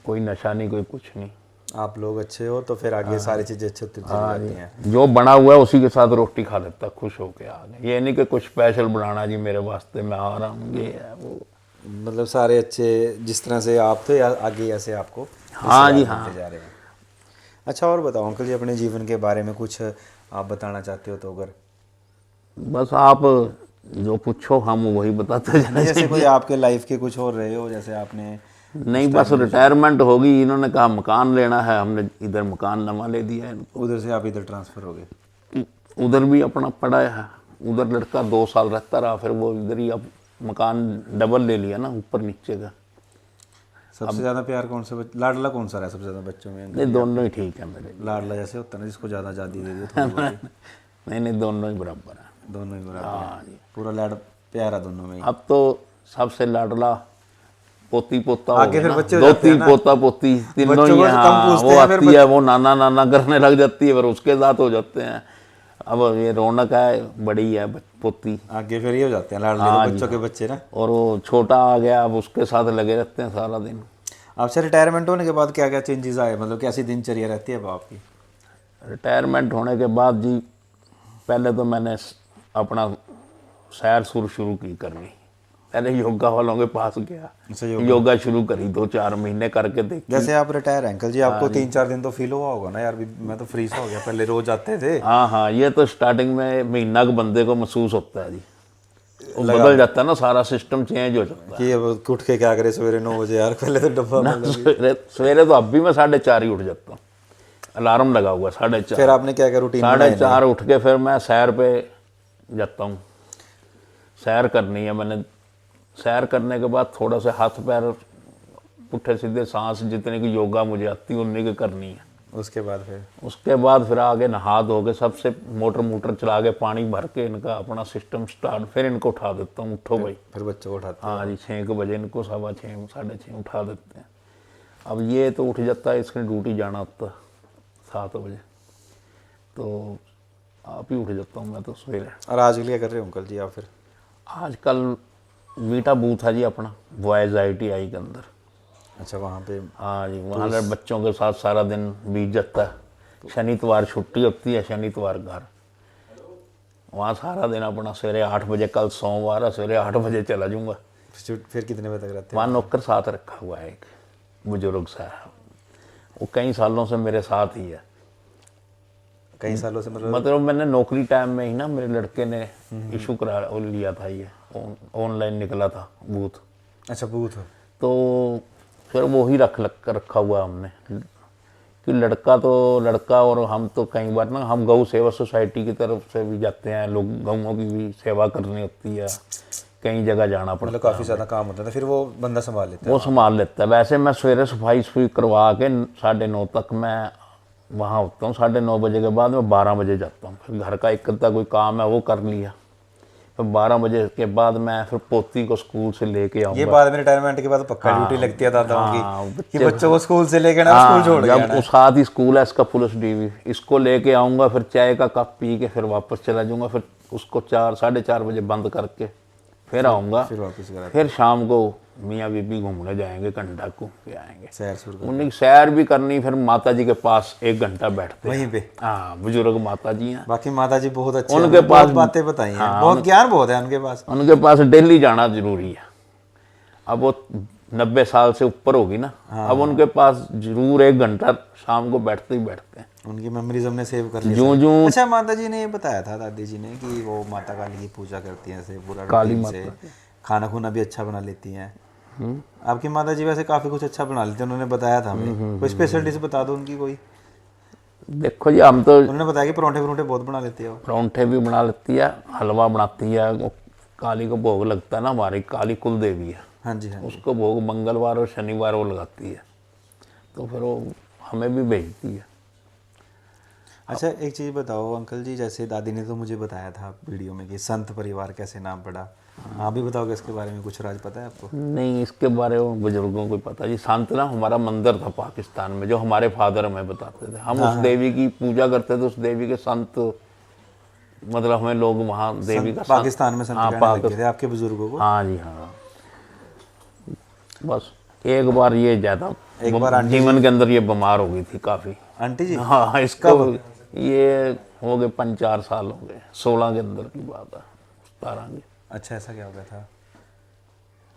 कोई नशा नहीं, कोई कुछ नहीं। आप लोग अच्छे हो तो फिर आगे सारी चीजें अच्छी होती चली जाती हैं। जो बना हुआ है उसी के साथ रोटी खा लेता, खुश होके आ गए। ये नहीं कि कुछ स्पेशल बनाना जी मेरे वास्ते, मैं आ रहा हूँ, ये है वो। मतलब सारे अच्छे, जिस तरह से आप थे आगे ऐसे आपको हाँ जी रिश्तेदार मिलते जा रहे हैं। अच्छा और बताओ अंकल जी, अपने जीवन के बारे में कुछ आप बताना चाहते हो तो? अगर बस आप जो पूछो हम वही बताते जाने। जैसे कोई आपके लाइफ के कुछ और रहे हो, जैसे आपने? नहीं, बस रिटायरमेंट होगी, इन्होंने कहा मकान लेना है, हमने इधर मकान नवा ले दिया है इनको। उधर से आप इधर ट्रांसफर हो गए? उधर भी अपना पड़ा है, उधर लड़का 2 साल रहता रहा, फिर वो इधर ही अब मकान डबल ले लिया ना, ऊपर नीचे का। सबसे ज्यादा प्यार कौन से लाडला कौन सा रहा सबसे ज्यादा बच्चों में? नहीं, दोनों ही ठीक है मेरे। लाडला जैसे होता है ना, जिसको ज्यादा आज़ादी दे दी थोड़ी बहुत। नहीं, दोनों ही बराबर है। दोनों ही बराबर है, पूरा लाड प्यारा दोनों में ही। अब तो सबसे लाडला पोती पोता हो आगे गया फिर ना, बच्चे हो जाते हैं ना। पोता पोती तीनों बच्चों ही को हैं। कम हाँ, पूछते वो हैं, फिर आती है, वो नाना नाना करने लग जाती है, फिर उसके साथ हो जाते हैं। अब ये रौनक है, बड़ी है पोती। आगे फिर ये हो जाते हैं लाडले बच्चों के बच्चे ना। और वो छोटा आ गया, अब उसके साथ लगे रहते हैं सारा दिन। आपसे रिटायरमेंट होने के बाद क्या क्या चेंजेस आए, मतलब कैसी दिनचर्या रहती है अब आपकी? रिटायरमेंट होने के बाद जी, पहले तो मैंने अपना सैर सुर शुरू की करनी। पहले योगा वालों के पास गया, अच्छा, योगा शुरू करी, 2-4 महीने करके देखी। जैसे आप रिटायर हैं अंकल जी, आपको 3-4 दिन तो फील हुआ होगा ना यार, मैं तो फ्रीज हो गया, पहले रोज आते थे। हाँ, ये तो स्टार्टिंग में महीना के बंदे को महसूस होता है जी, वो बदल जाता है ना, सारा सिस्टम चेंज हो जाता है। कि अब उठ के क्या करे सवेरे 9 बजे यार, पहले तो डब्बा सवेरे तो अब भी मैं 4:30 ही उठ जाता हूँ, अलार्म लगा हुआ 4:30। फिर आपने क्या क्या रूटीन? 4:30 उठ के फिर मैं सैर पे जाता हूँ। सैर करनी है मैंने। सैर करने के बाद थोड़ा सा हाथ पैर पुट्ठे सीधे सांस जितने की योगा मुझे आती है उतनी की करनी है। उसके बाद फिर आगे नहा धो के सबसे मोटर चला के पानी भर के इनका अपना सिस्टम स्टार्ट, फिर इनको उठा देता हूँ, उठो भाई। फिर बच्चों को उठाते? हाँ जी, 6 बजे इनको 6:15 6:30 उठा देते हैं। अब ये तो उठ जाता है, इसकी ड्यूटी जाना होता 7 बजे, तो आप ही उठ जाता हूँ मैं तो सवेरे। और आज के लिए क्या कर रहे हो अंकल जी आप फिर? आजकल वीटा बूथ है जी अपना बॉयज़ ITI के अंदर। अच्छा, वहाँ पे। हाँ जी, वहाँ पे बच्चों के साथ सारा दिन बीत जाता है। शनि इतवार छुट्टी होती है, शनि इतवार घर। वहाँ सारा दिन अपना सवेरे 8 बजे, कल सोमवार है, सवेरे 8 बजे चला जाऊँगा। फिर कितने बजे तक रहते वहाँ नौकर साथ रखा हुआ है एक बुजुर्ग सा है, वो कई सालों से मेरे साथ ही है। कई सालों से मतलब? मतलब मैंने नौकरी टाइम में ही ना, मेरे लड़के ने इशू करा वो लिया था, ये ऑनलाइन निकला था बूथ। अच्छा, बूथ। तो फिर वो ही रखा हुआ हमने कि लड़का और हम तो कई बार ना, हम गौ सेवा सोसाइटी की तरफ से भी जाते हैं, लोग गौओं की भी सेवा करनी होती है, कई जगह जाना पड़ता मतलब काफ़ी ज़्यादा काम होता था, फिर वो बंदा संभाल लेता वो संभाल लेता है। वैसे मैं सवेरे सफाई करवा के 9:30 तक मैं वहाँ होता हूँ। 9:30 बजे के बाद मैं 12 बजे जाता हूँ। फिर घर का एक अद्धा कोई काम है वो कर लिया, फिर 12 बजे के बाद मैं फिर पोती को स्कूल से लेके आऊँगा। ये बाद में रिटायरमेंट के बाद पक्का ड्यूटी लगती है दादाओं हाँ, की कि बच्चों को स्कूल से लेके ना स्कूल छोड़ के जब आना वो साथ ही स्कूल है इसका पुलिस DV, इसको लेके आऊँगा, फिर चाय का कप पी के फिर वापस चला जाऊँगा। फिर उसको 4-4:30 बजे बंद करके फिर आऊँगा। फिर वापस घर फिर शाम को मियाँ बीबी घूमने जाएंगे, कंडा को के आएंगे, सैर सुर कर उन्हें सैर भी करनी। फिर माता जी के पास 1 घंटा बैठते हैं वहीं पे। हाँ, बुजुर्ग माता जी हैं। बाकी माता जी बहुत अच्छे उनके हैं, पास बहुत बातें बताई हैं, बहुत ज्ञान बहुत है उनके पास। उनके पास डेली जाना जरूरी है। अब वो 90 साल से ऊपर होगी ना, अब उनके पास जरूर 1 घंटा शाम को बैठते ही बैठते हैं। उनकी मेमोरीज हमने सेव कर ली। जो अच्छा, माता जी ने ये बताया था दादी जी ने कि वो माता काली की पूजा करती हैं, ऐसे पूरा काली रूटीन माता से, खाना खुना भी अच्छा बना लेती हैं। आपकी माता जी वैसे काफ़ी कुछ अच्छा बना लेती हैं, उन्होंने बताया था हमें। कोई स्पेशल डिश बता दो उनकी कोई। देखो जी, हम तो उन्होंने बताया कि परोंठे परोंठे बहुत बना लेती है वो। परांठे भी बना लेती है, हलवा बनाती है। वो काली को भोग लगता है ना, हमारी काली कुल देवी है, हाँ जी, हाँ जी। उसको भोग मंगलवार और शनिवार वो लगाती है, तो फिर वो हमें भी भेजती है। अच्छा, एक चीज़ बताओ अंकल जी, जैसे दादी ने तो मुझे बताया था वीडियो में कि संत परिवार कैसे नाम पड़ा, आप भी बताओगे इसके बारे में? कुछ राज पता है आपको? नहीं, इसके बारे में बुजुर्गों को पता जी। संत ना हमारा मंदिर था पाकिस्तान में, जो हमारे फादर हमें बताते थे। हम उस देवी की पूजा करते थे, उस देवी के संत, मतलब हमें लोग वहाँ देवी का पाकिस्तान में संत कहने लगे थे आपके बुजुर्गों को? हाँ जी, हाँ। बस एक बार ये ज़्यादा जीवन के अंदर ये बीमार हो गई थी काफ़ी। आंटी जी? हाँ, इसको ये हो गए 5-4 साल हो गए, 16 के अंदर की बात है, 17 की। अच्छा, ऐसा क्या हो गया था?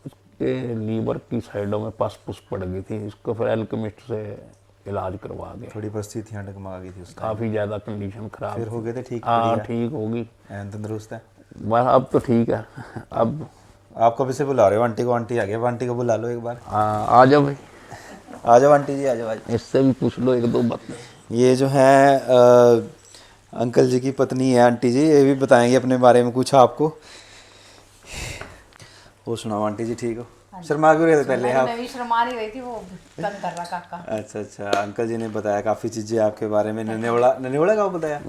उसके लीवर की साइडों में पस पुस पड़ गई थी, इसको फिर एल्केमिस्ट से इलाज करवा गए। थोड़ी परिस्थितियाँ डगमगा गई थी उसका, काफ़ी ज़्यादा कंडीशन खराब। फिर हो गए थे ठीक? हाँ, ठीक होगी, तंदुरुस्त है बस अब तो ठीक है। अब आप कब से बुला रहे हो आंटी को? आंटी आ गया, आंटी को बुला लो एक बार। आ जाओ भाई, आ जाओ आंटी जी, आ जाओ। इससे भी पूछ लो 1-2 बातें। ये जो है अंकल जी की पत्नी है आंटी जी, ये भी बताएंगे अपने बारे में कुछ आपको। वो सुनाओ आंटी जी, ठीक हो? शर्मा क्यों रहे थे पहले आप? मैं भी शर्मा नहीं रही थी, वो तंग कर रहा काका। अच्छा अच्छा, अंकल जी ने बताया काफ़ी चीज़ें आपके बारे में। ननेवड़ा गाँव बताया?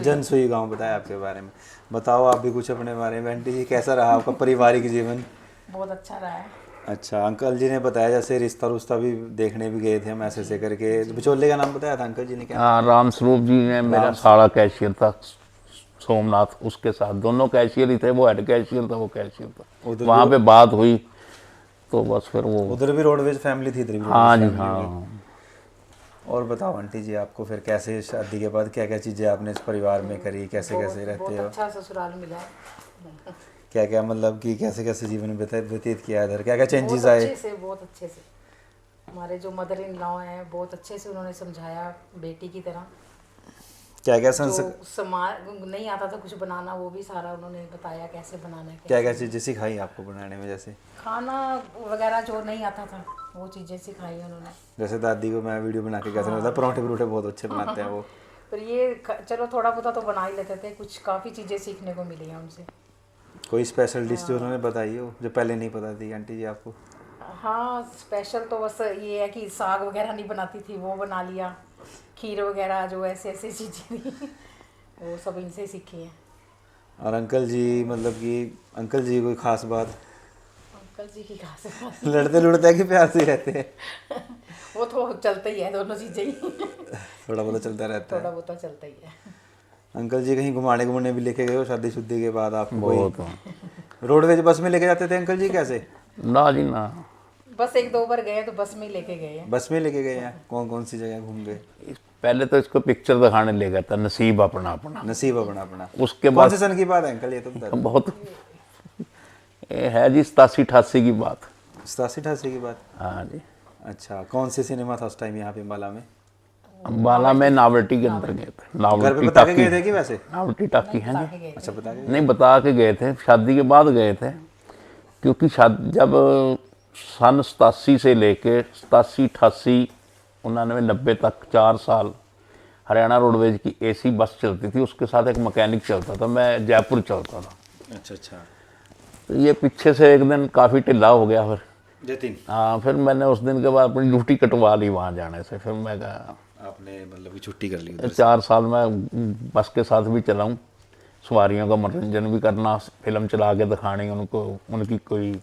जनसुई गाँव बताया आपके बारे में। बताओ आप भी कुछ अपने बारे में आंटी जी, कैसा रहा आपका पारिवारिक जीवन? बहुत अच्छा रहा है। अच्छा, अंकल जी ने बताया जैसे रिश्ता रुश्ता भी देखने भी गए थे हम, ऐसे करके। बिचौले का नाम बताया था अंकल जी ने क्या? हाँ, राम स्वरूप जी ने, मेरा सारा कैशियर था सोमनाथ, उसके साथ दोनों कैशियर ही थे, वो हेड कैशियर था, वो कैशियर था। वहाँ पे बात हुई तो बस फिर वो उधर भी रोडवेज फैमिली थी, इधर भी हाँ जी, रोडवेज फैमिली हाँ। होगी। और बताओ आंटी जी, आपको फिर कैसे शादी के बाद क्या क्या चीज़ें आपने इस परिवार में करी, कैसे कैसे रहते बहुत हो, अच्छा ससुराल मिला है। क्या क्या मतलब कि कैसे कैसे जीवन व्यतीत किया इधर, क्या क्या चेंजेस बहुत आए? अच्छे से, बहुत अच्छे से। हमारे जो मदर इन लॉ हैं, बहुत अच्छे से उन्होंने समझाया बेटी की तरह। क्या क्या जो नहीं आता था कुछ बनाना, वो भी सारा उन्होंने बताया कैसे बनाना है। क्या क्या चीज़ें सिखाई आपको बनाने में? जैसे खाना वगैरह जो नहीं आता था वो चीज़ें सिखाई उन्होंने। जैसे दादी को मैं वीडियो बना के कैसे होता है, परोंठे परोंठे बहुत अच्छे बनाते हैं वो। पर ये चलो थोड़ा बहुत तो बना ही लेते थे, कुछ काफ़ी चीज़ें सीखने को मिली हैं उनसे। कोई स्पेशल डिश जो उन्होंने बताई हो जो पहले नहीं पता थी आंटी जी आपको? हाँ, स्पेशल तो बस ये है कि साग वगैरह नहीं बनाती थी, वो बना लिया। खीर वगैरह जो ऐसे ऐसे चीज़ें थी वो सब इनसे सीखी हैं। और अंकल जी, मतलब कि अंकल जी कोई ख़ास बात? अंकल जी की कहाँ से बात? लड़ते लुड़ते हैं कि प्यार से रहते हैं? वो तो चलता ही है, दोनों चीजें ही थोड़ा बहुत चलता रहता थोड़ा है। बहुत तो चलता ही है। अंकल जी कहीं घुमाने घुमाने भी लेके गए हो शादी शुद्धी के बाद आपको? बहुत कोई रोडवेज बस में लेके जाते थे अंकल जी कैसे? ना जी ना। बस एक दो बार गए तो बस में ही लेके गए हैं। बस में लेके गए हैं? कौन कौन सी जगह घूम गए? पहले तो इसको पिक्चर दिखाने ले गया था, नसीब अपना अपना। नसीब अपना अपना। उसके कौन बाद से सन की बात है अंकल ये तो बता दो। बहुत ये है जी 87-88 की बात। 87-88 की बात। हाँ जी। अच्छा, कौन से सिनेमा था उस टाइम यहाँ पे अम्बाला में? अम्बाला में नावल्टी के अंदर गए थे। घर पे नावल्टी बता के टाकी, गए थे कि वैसे? नावल्टी टाकी है जी। अच्छा, बता के। नहीं, बता के गए थे, शादी के बाद गए थे। क्योंकि शादी जब सन 87 से लेके 87-88 99-90 तक 4 साल हरियाणा रोडवेज की एसी बस चलती थी, उसके साथ एक मैकेनिक चलता था, मैं जयपुर चलता था। अच्छा अच्छा। तो ये पीछे से एक दिन काफ़ी ढिला हो गया, फिर जतिन हाँ, फिर मैंने उस दिन के बाद अपनी ड्यूटी कटवा ली वहाँ जाने से। फिर मैं कहा आपने मतलब कि छुट्टी कर ली? 4 साल मैं बस के साथ भी चलाऊँ, सवारियों का मनोरंजन भी करना, फिल्म चला के दिखानी उनको, उनकी कोई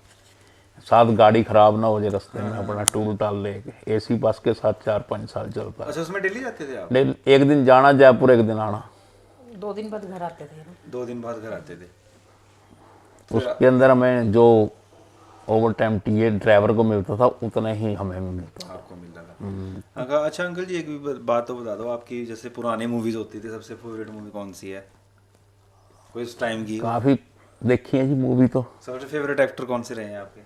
साथ गाड़ी ख़राब ना हो जाए रास्ते में, अपना टूल टाल लेके एसी बस के साथ 4-5 साल चलता है। अच्छा, उसमें दिल्ली जाते थे आप? एक दिन जाना जयपुर, एक दिन आना। 2 दिन बाद घर आते थे ना। 2 दिन बाद घर आते थे। उसके अंदर हमें जो ओवर टाइम टीए ड्राइवर को मिलता था उतना ही हमें भी मिलता था। आपको मिलता था। अच्छा अंकल जी, एक भी बात तो बता दो, आपकी जैसे पुरानी मूवीज होती थी, सबसे फेवरेट मूवी कौन सी है कोई उस टाइम की? काफ़ी देखी है जी मूवी तो। सबसे फेवरेट एक्टर कौन से रहे हैं आपके?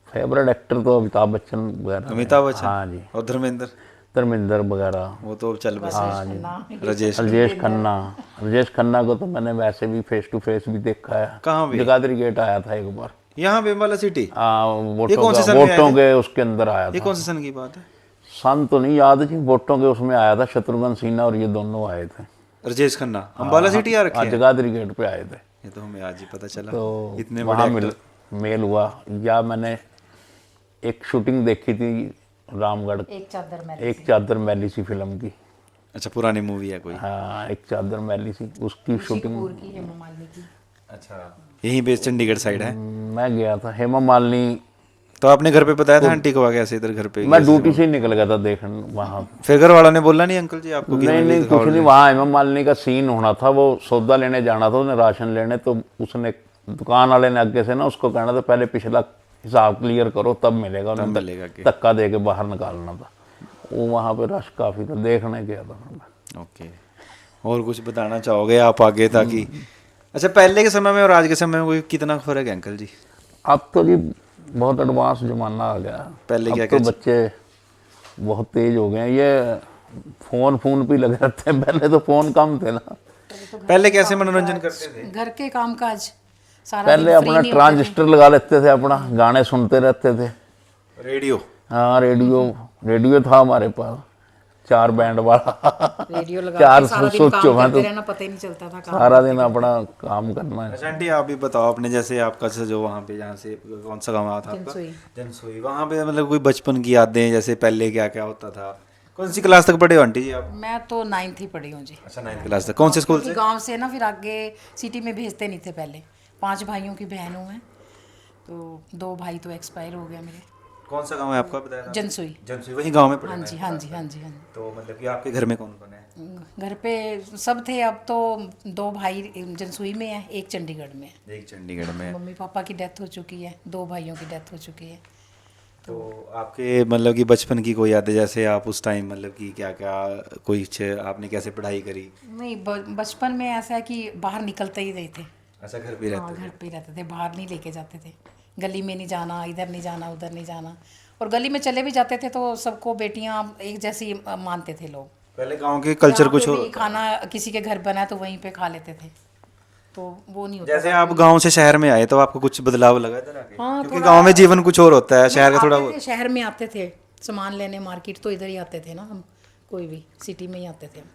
फेवरेट एक्टर तो अमिताभ बच्चन वगैरह। अमिताभ बच्चन? हाँ जी। और धर्मेंद्र? धर्मेंद्र वगैरह। वो तो चल बस। राजेश राजेश? राजेश खन्ना को तो मैंने वैसे भी फेस टू फेस भी देखा है। कहाँ भी? जगाधरी गेट आया था एक बार। यहाँ पे अम्बाला सिटी? वोटों के उसके अंदर आया ये था। कौन से सन की बात है? सन तो नहीं याद जी, वोटों के उसमें आया था, शत्रुघ्न सिन्हा और ये दोनों आए थे। राजेश खन्ना अम्बाला सिटी आ रखे हैं? जगाधरी गेट पे आए थे। ये तो हमें आज ही पता चला। तो इतने वहाँ बड़े मेल हुआ। या मैंने एक शूटिंग देखी थी रामगढ़, एक चादर मैली सी फिल्म की। अच्छा, पुरानी मूवी है कोई? हाँ, एक चादर मैली सी, उसकी शूटिंग। की हेमा मालिनी की। अच्छा, यहीं पे चंडीगढ़ साइड है? मैं गया था। हेमा मालिनी तो आपने घर पे बताया था आंटी को? कैसे इधर घर पे? मैं ड्यूटी से ही निकल गया था देखने वहाँ। फिर घर वालों ने बोला नहीं अंकल जी आपको? नहीं नहीं, कुछ नहीं। वहाँ हेमा मालिनी का सीन होना था, वो सौदा लेने जाना था उसने, राशन लेने। तो उसने दुकान वाले ने आगे से ना उसको कहना था पहले पिछला हिसाब क्लियर करो तब मिलेगा, धक्का दे के बाहर निकालना था। वो वहाँ पे रश काफ़ी था, देखने गया था। ओके, और कुछ बताना चाहोगे आप आगे ताकि? अच्छा, पहले के समय में और आज के समय में कोई कितना फर्क है अंकल जी? अब तो जी बहुत एडवांस जमाना आ गया। पहले क्या तो बच्चे बहुत तेज हो गए हैं, ये फोन पे लगे रहते हैं। पहले तो फोन कम थे ना। पहले कैसे मनोरंजन करते थे? घर के कामकाज सारा पहले अपना ट्रांजिस्टर लगा लेते थे, अपना गाने सुनते रहते थे। रेडियो? हाँ, रेडियो था हमारे पास, 4 बैंड वाला। रेडियो लगा 4 के सारा दिन काम करते रहना, पता ही नहीं चलता था। सारा दिन अपना काम करना है। अच्छा आंटी, आप भी बताओ अपने, जैसे आपका जो वहाँ पे, जहाँ से कौन सा गाँव था आपका? जनसोई। वहाँ पे मतलब कोई बचपन की यादें, जैसे पहले क्या क्या होता था? कौन सी क्लास तक पढ़े हो आंटी जी आप? मैं तो 9th ही पढ़ी हूँ जी। अच्छा, 9th क्लास तक। कौन से स्कूल से? गांव से ना, फिर आगे सिटी में भेजते नहीं थे पहले। 5 भाइयों की बहन हूँ मैं, तो 2 भाई तो एक्सपायर हो गया मेरे। कौन सा गांव है आपका बताया? जनसोई। जनसोई, वही गांव में पढ़े? हाँ जी हाँ जी हाँ जी हाँ जी। तो मतलब कि आपके घर में कौन कौन है? घर पे सब थे। अब तो 2 भाई जनसुई में है, एक चंडीगढ़ में है। एक चंडीगढ़ में। मम्मी पापा की डेथ हो चुकी है, 2 भाइयों की डेथ हो चुकी है। तो आपके मतलब कि बचपन की कोई यादें, जैसे आप उस टाइम मतलब कि क्या क्या कोई आपने कैसे पढ़ाई करी? नहीं, बचपन में ऐसा है कि बाहर निकलते ही नहीं थे। अच्छा, घर पे रहते? घर पे रहते थे, बाहर नहीं लेके जाते थे। गली में नहीं जाना, इधर नहीं जाना, उधर नहीं जाना। और गली में चले भी जाते थे तो सबको बेटियां एक जैसी मानते थे लोग। पहले गांव के कल्चर कुछ और खाना किसी के घर बना तो वहीं पे खा लेते थे, तो वो नहीं होता। जैसे आप गांव से शहर में आए तो आपको कुछ बदलाव लगा इधर आके? क्योंकि गांव में जीवन कुछ और होता है, शहर का थोड़ा। शहर में आते थे सामान लेने, मार्केट तो इधर ही आते थे ना हम, कोई भी सिटी में ही आते थे।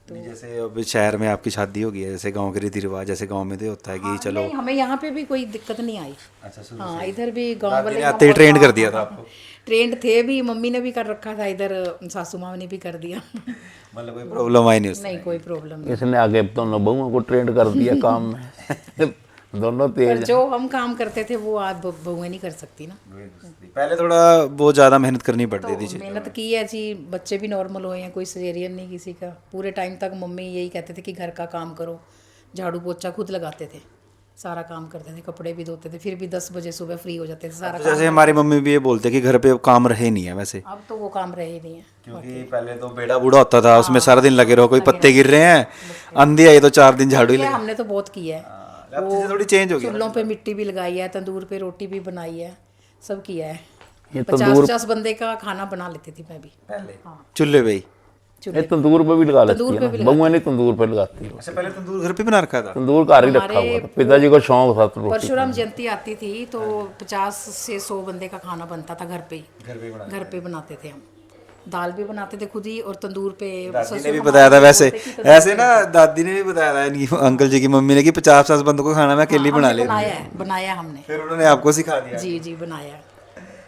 तो जैसे अब शहर में आपकी शादी हो गई है, जैसे गांव के रीति रिवाज जैसे गांव में तो होता है कि चलो। नहीं, हमें यहाँ पे भी कोई दिक्कत नहीं आई। अच्छा, हाँ, इधर भी गांव वाले आते ही ट्रेंड कर दिया था आपको? ट्रेंड थे भी, मम्मी ने भी कर रखा था, इधर सासू माँ ने भी कर दिया। मतलब कोई प्रॉब्लम आई नहीं उसमें? नहीं, कोई प्रॉब्लम नहीं। इसने आगे दोनों बहुओं को ट्रेंड कर दिया काम में। दोनों पर तेज हैं। जो हम काम करते थे वो आज बहुएं नहीं कर सकती ना। पहले थोड़ा बहुत ज़्यादा मेहनत करनी पड़ती थी। मेहनत की है जी, बच्चे भी नॉर्मल हुए हैं, कोई सजेरियन नहीं किसी का। पूरे टाइम तक मम्मी यही कहते थे कि घर का काम करो, झाड़ू पोछा खुद लगाते थे, सारा काम करते थे, कपड़े भी धोते थे, फिर भी 10 बजे सुबह फ्री हो जाते थे सारा काम। जैसे हमारी मम्मी भी ये बोलते कि घर पे अब काम रहे नहीं है वैसे, अब तो वो काम रहे ही नहीं है। क्योंकि पहले तो बेड़ा बूढ़ा होता था, उसमें सारा दिन लगे रहो, कोई पत्ते गिर रहे हैं, आंधी आई तो 4 दिन झाड़ू ही किया लगे। हमने तो बहुत किया है। अब चीज़ें थोड़ी चेंज हो गई। चूल्हों पे मिट्टी भी लगाई है, तंदूर पे रोटी भी बनाई है, सब किया है। ये 50-50 बंदे का खाना बना लेती थी मैं भी। पहले चूल्हे पे ही। ये तंदूर पे भी लगा लेती तंदूर पे है भी ना, बहुएं नहीं तंदूर पे लगाती है। अच्छा, पहले तंदूर घर पे बना रखा था। तंदूर घर ही रखा हुआ था, पिताजी को शौक था तो रोटी। परशुराम जयंती आती थी तो 50 से 100 बंदे का खाना बनता था घर पे ही। घर पे बनाते थे हम, दाल भी बनाते थे खुद ही, और तंदूर पे दादी ने भी बताया था वैसे, ऐसे ना दादी ने भी बताया था इनकी अंकल जी की मम्मी ने कि 50-50 बंदों को खाना मैं अकेली बना ले। बनाया हमने। फिर उन्होंने आपको सिखा दिया। जी बनाया।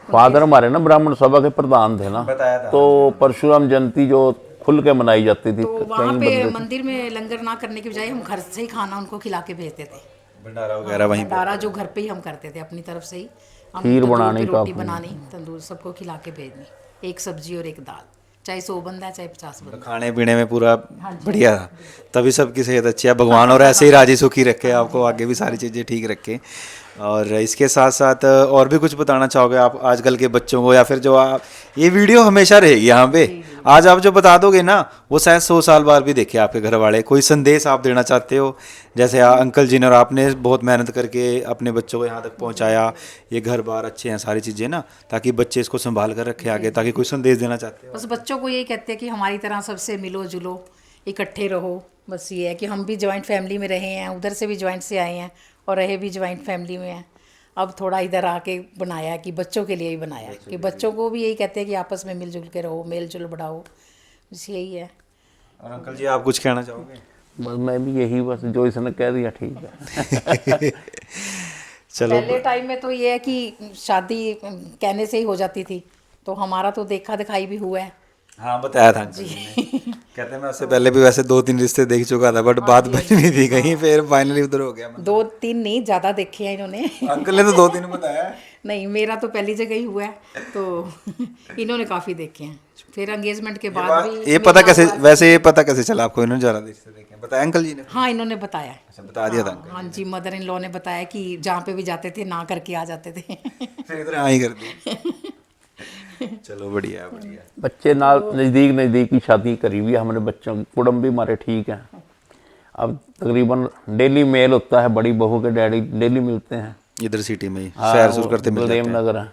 फादर हमारे ना ब्राह्मण सभा के प्रधान थे ना, बताया था। तो परशुराम जयंती जो खुल के मनाई जाती थी, तो वहाँ पे मंदिर में लंगर ना करने की बजाय हम घर से ही खाना उनको खिला के भेजते थे। भंडारा वगैरह वहीं पे। भंडारा जो घर पे ही हम करते थे अपनी तरफ से ही। हम खीर तंदूर बनानी, पे रोटी काफी। बनानी, तंदूर सबको खिला के भेजनी, एक सब्जी और एक दाल, चाहे 100 बंदा है चाहे 50 बंदा। खाने पीने में पूरा बढ़िया था, तभी सबकी सेहत अच्छी है। भगवान और ऐसे ही राजी सुखी रखे, आपको आगे भी सारी चीज़ें ठीक रखे। और इसके साथ साथ और भी कुछ बताना चाहोगे आप आजकल के बच्चों को, या फिर जो आप, ये वीडियो हमेशा रहेगी यहाँ पे, आज आप जो बता दोगे ना वो शायद 100 साल बाद भी देखे आपके घर वाले। कोई संदेश आप देना चाहते हो, जैसे अंकल जी ने और आपने बहुत मेहनत करके अपने बच्चों को यहाँ तक पहुँचाया, ये घर बार अच्छे हैं सारी चीज़ें ना, ताकि बच्चे इसको संभाल कर रखे आगे, ताकि कोई संदेश देना चाहते हो? बस बच्चों को यही कहते हैं कि हमारी तरह सबसे मिलो जुलो, इकट्ठे रहो। बस ये है कि हम भी जॉइंट फैमिली में रहे हैं, उधर से भी जॉइंट से आए हैं और रहे भी जॉइंट फैमिली में हैं। अब थोड़ा इधर आके बनाया कि बच्चों के लिए ही बनाया, कि बच्चों को भी यही कहते हैं कि आपस में मिलजुल के रहो, मेल जुल बढ़ाओ, बस यही है। और अंकल जी आप कुछ कहना चाहोगे? बस मैं भी यही, बस जो इसने कह दिया ठीक है। चलो, पहले टाइम में तो ये है कि शादी कहने से ही हो जाती थी, तो हमारा तो देखा दिखाई भी हुआ है। हाँ बताया था अंकल जी ने। कहते हैं मैं उससे पहले भी वैसे 2-3 रिश्ते देख चुका था, बट बात बनी नहीं थी कहीं, फिर फाइनली उधर हो गया। 2-3 नहीं, ज़्यादा देखे हैं इन्होंने। अंकल ने तो 2-3 बताया है। नहीं, मेरा तो पहली जगह ही हुआ है, तो इन्होंने काफ़ी देखे हैं। फिर एंगेजमेंट के बाद भी ये पता कैसे, वैसे ये पता कैसे चला आपको इन्होंने ज़्यादा रिश्ते देखे हैं? बताया अंकल जी ने? हाँ, इन्होंने बताया। अच्छा, बता दिया था अंकल। हाँ जी, मदर इन लॉ ने बताया कि जहाँ पे भी जाते थे ना करके आ जाते थे। फिर इधर हाँ ही कर दी। चलो बढ़िया है, बढ़िया। बच्चे ना नज़दीक की शादी करी हुई है हमने, बच्चों की कुटुंब भी हमारे ठीक हैं। अब तकरीबन डेली मेल होता है, बड़ी बहू के डैडी डेली मिलते हैं, इधर सिटी में ही हाँ, सैर सुर करते मिल जाते बलदेव हैं। नगर है,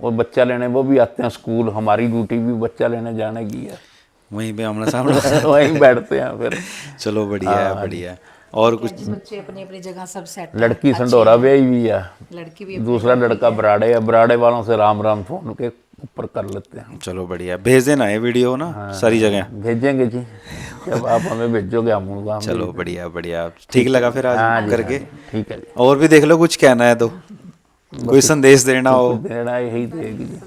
और बच्चा लेने वो भी आते हैं स्कूल। हमारी ड्यूटी भी बच्चा लेने जाने की है। वहीं पे आमना सामना। वहीं बैठते हैं फिर। चलो बढ़िया है, बढ़िया है। और कुछ? बच्चे अपनी अपनी जगह सब सेट। लड़की संडोरा ब्याही हुई है, लड़की भी दूसरा लड़का बराड़े है। बराड़े वालों से राम राम फोन के ऊपर कर लेते हैं। चलो बढ़िया, भेज देना ये वीडियो ना सारी जगह। भेजेंगे जी, जब आप हमें भेजोगे हम चलो बढ़िया बढ़िया, ठीक लगा फिर आज करके। ठीक है जी। और भी देख लो, कुछ कहना है तो, कोई संदेश देना हो। देना यही देगी जी।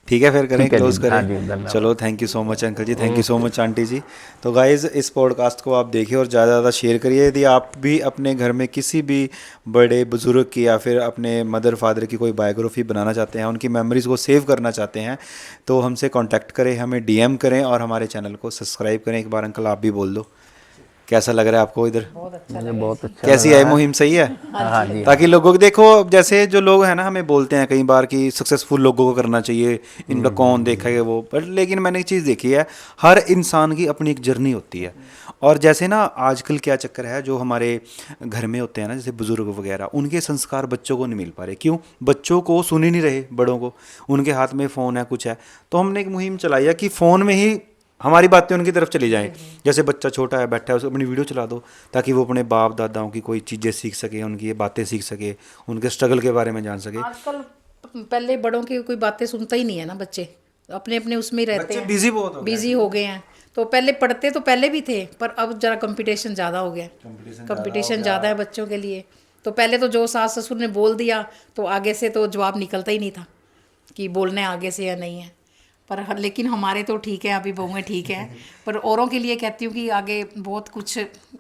ठीक है, फिर करें, ठीक है क्लोज जी, हाँ करें। जी, धन्यवाद। चलो, thank you so much uncle ji, thank you so much aunty ji. तो गाइज़, इस पॉडकास्ट को आप देखिए और ज़्यादा ज़्यादा शेयर करिए। यदि आप भी अपने घर में किसी भी बड़े बुजुर्ग की या फिर अपने मदर फादर की कोई बायोग्राफी बनाना चाहते हैं, उनकी मेमोरीज़ को सेव करना चाहते हैं, तो हमसे कॉन्टैक्ट करें, हमें DM करें और हमारे चैनल को सब्सक्राइब करें। एक बार अंकल आप भी बोल दो, कैसा लग रहा है आपको इधर? मुझे बहुत अच्छा कैसी है मुहिम, सही है? हाँ जी। ताकि लोगों को देखो, जैसे जो लोग हैं ना, हमें बोलते हैं कई बार कि सक्सेसफुल लोगों को करना चाहिए, इनका कौन देखा है वो, पर लेकिन मैंने एक चीज़ देखी है, हर इंसान की अपनी एक जर्नी होती है। और जैसे ना आजकल क्या चक्कर है, जो हमारे घर में होते हैं ना, जैसे बुजुर्ग वगैरह, उनके संस्कार बच्चों को नहीं मिल पा रहे। क्यों? बच्चों को सुन ही नहीं रहे बड़ों को, उनके हाथ में फ़ोन है, कुछ है। तो हमने एक मुहिम चलाई है कि फ़ोन में ही हमारी बातें उनकी तरफ चली जाएं। जैसे बच्चा छोटा है, बैठा है, उसको अपनी वीडियो चला दो, ताकि वो अपने बाप दादाओं की कोई चीज़ें सीख सके, उनकी ये बातें सीख सके, उनके स्ट्रगल के बारे में जान सके। आजकल पहले बड़ों की कोई बातें सुनता ही नहीं है ना, बच्चे अपने अपने उसमें ही रहते हैं, बिजी बहुत हो गए। बिजी हो गए हैं। तो पहले पढ़ते तो पहले भी थे, पर अब जरा कंपटीशन ज़्यादा हो गया, कंपटीशन ज़्यादा है बच्चों के लिए। तो पहले तो जो सास ससुर ने बोल दिया तो आगे से तो जवाब निकलता ही नहीं था कि बोलने आगे से या नहीं है। पर लेकिन हमारे तो ठीक है, अभी बहुएं ठीक है, पर औरों के लिए कहती हूँ कि आगे बहुत कुछ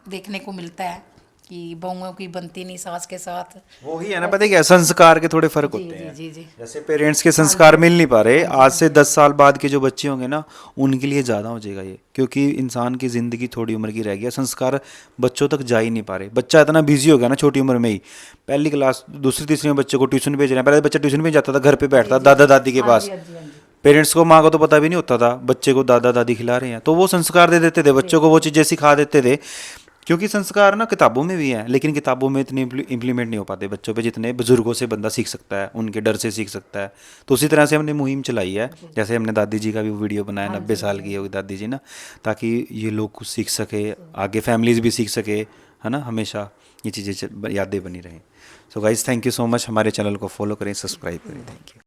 देखने को मिलता है कि बहुओं की बनती नहीं सास के साथ। वो ही है ना, पता है क्या, संस्कार के थोड़े फर्क जी होते जी हैं। जी जी। जैसे पेरेंट्स के संस्कार मिल नहीं पा रहे, आज से 10 साल बाद के जो बच्चे होंगे ना, उनके लिए ज़्यादा हो जाएगा ये, क्योंकि इंसान की ज़िंदगी थोड़ी उम्र की रह गई है, संस्कार बच्चों तक जा ही नहीं पा रहे। बच्चा इतना बिजी हो गया ना छोटी उम्र में ही, पहली क्लास दूसरी तीसरी में बच्चे को ट्यूशन भेज रहे हैं। पहले बच्चा ट्यूशन में जाता था, घर पे बैठता दादा दादी के हाँ पास, जी हाँ जी हाँ जी। पेरेंट्स को, माँ को तो पता भी नहीं होता था बच्चे को दादा दादी खिला रहे हैं, तो वो संस्कार दे देते थे बच्चों को, वो चीज़ें सिखा देते थे। क्योंकि संस्कार ना किताबों में भी हैं, लेकिन किताबों में इतने इम्प्लीमेंट नहीं हो पाते बच्चों पे, जितने बुजुर्गों से बंदा सीख सकता है, उनके डर से सीख सकता है। तो उसी तरह से हमने मुहिम चलाई है, जैसे हमने दादी जी का भी वीडियो बनाया, 90 साल की होगी दादी जी ना, ताकि ये लोग कुछ सीख सके, आगे फैमिलीज भी सीख सके, है ना, हमेशा ये चीज़ें यादें बनी रहें। So guys, thank you so much. हमारे चैनल को फॉलो करें, सब्सक्राइब करें। Thank you.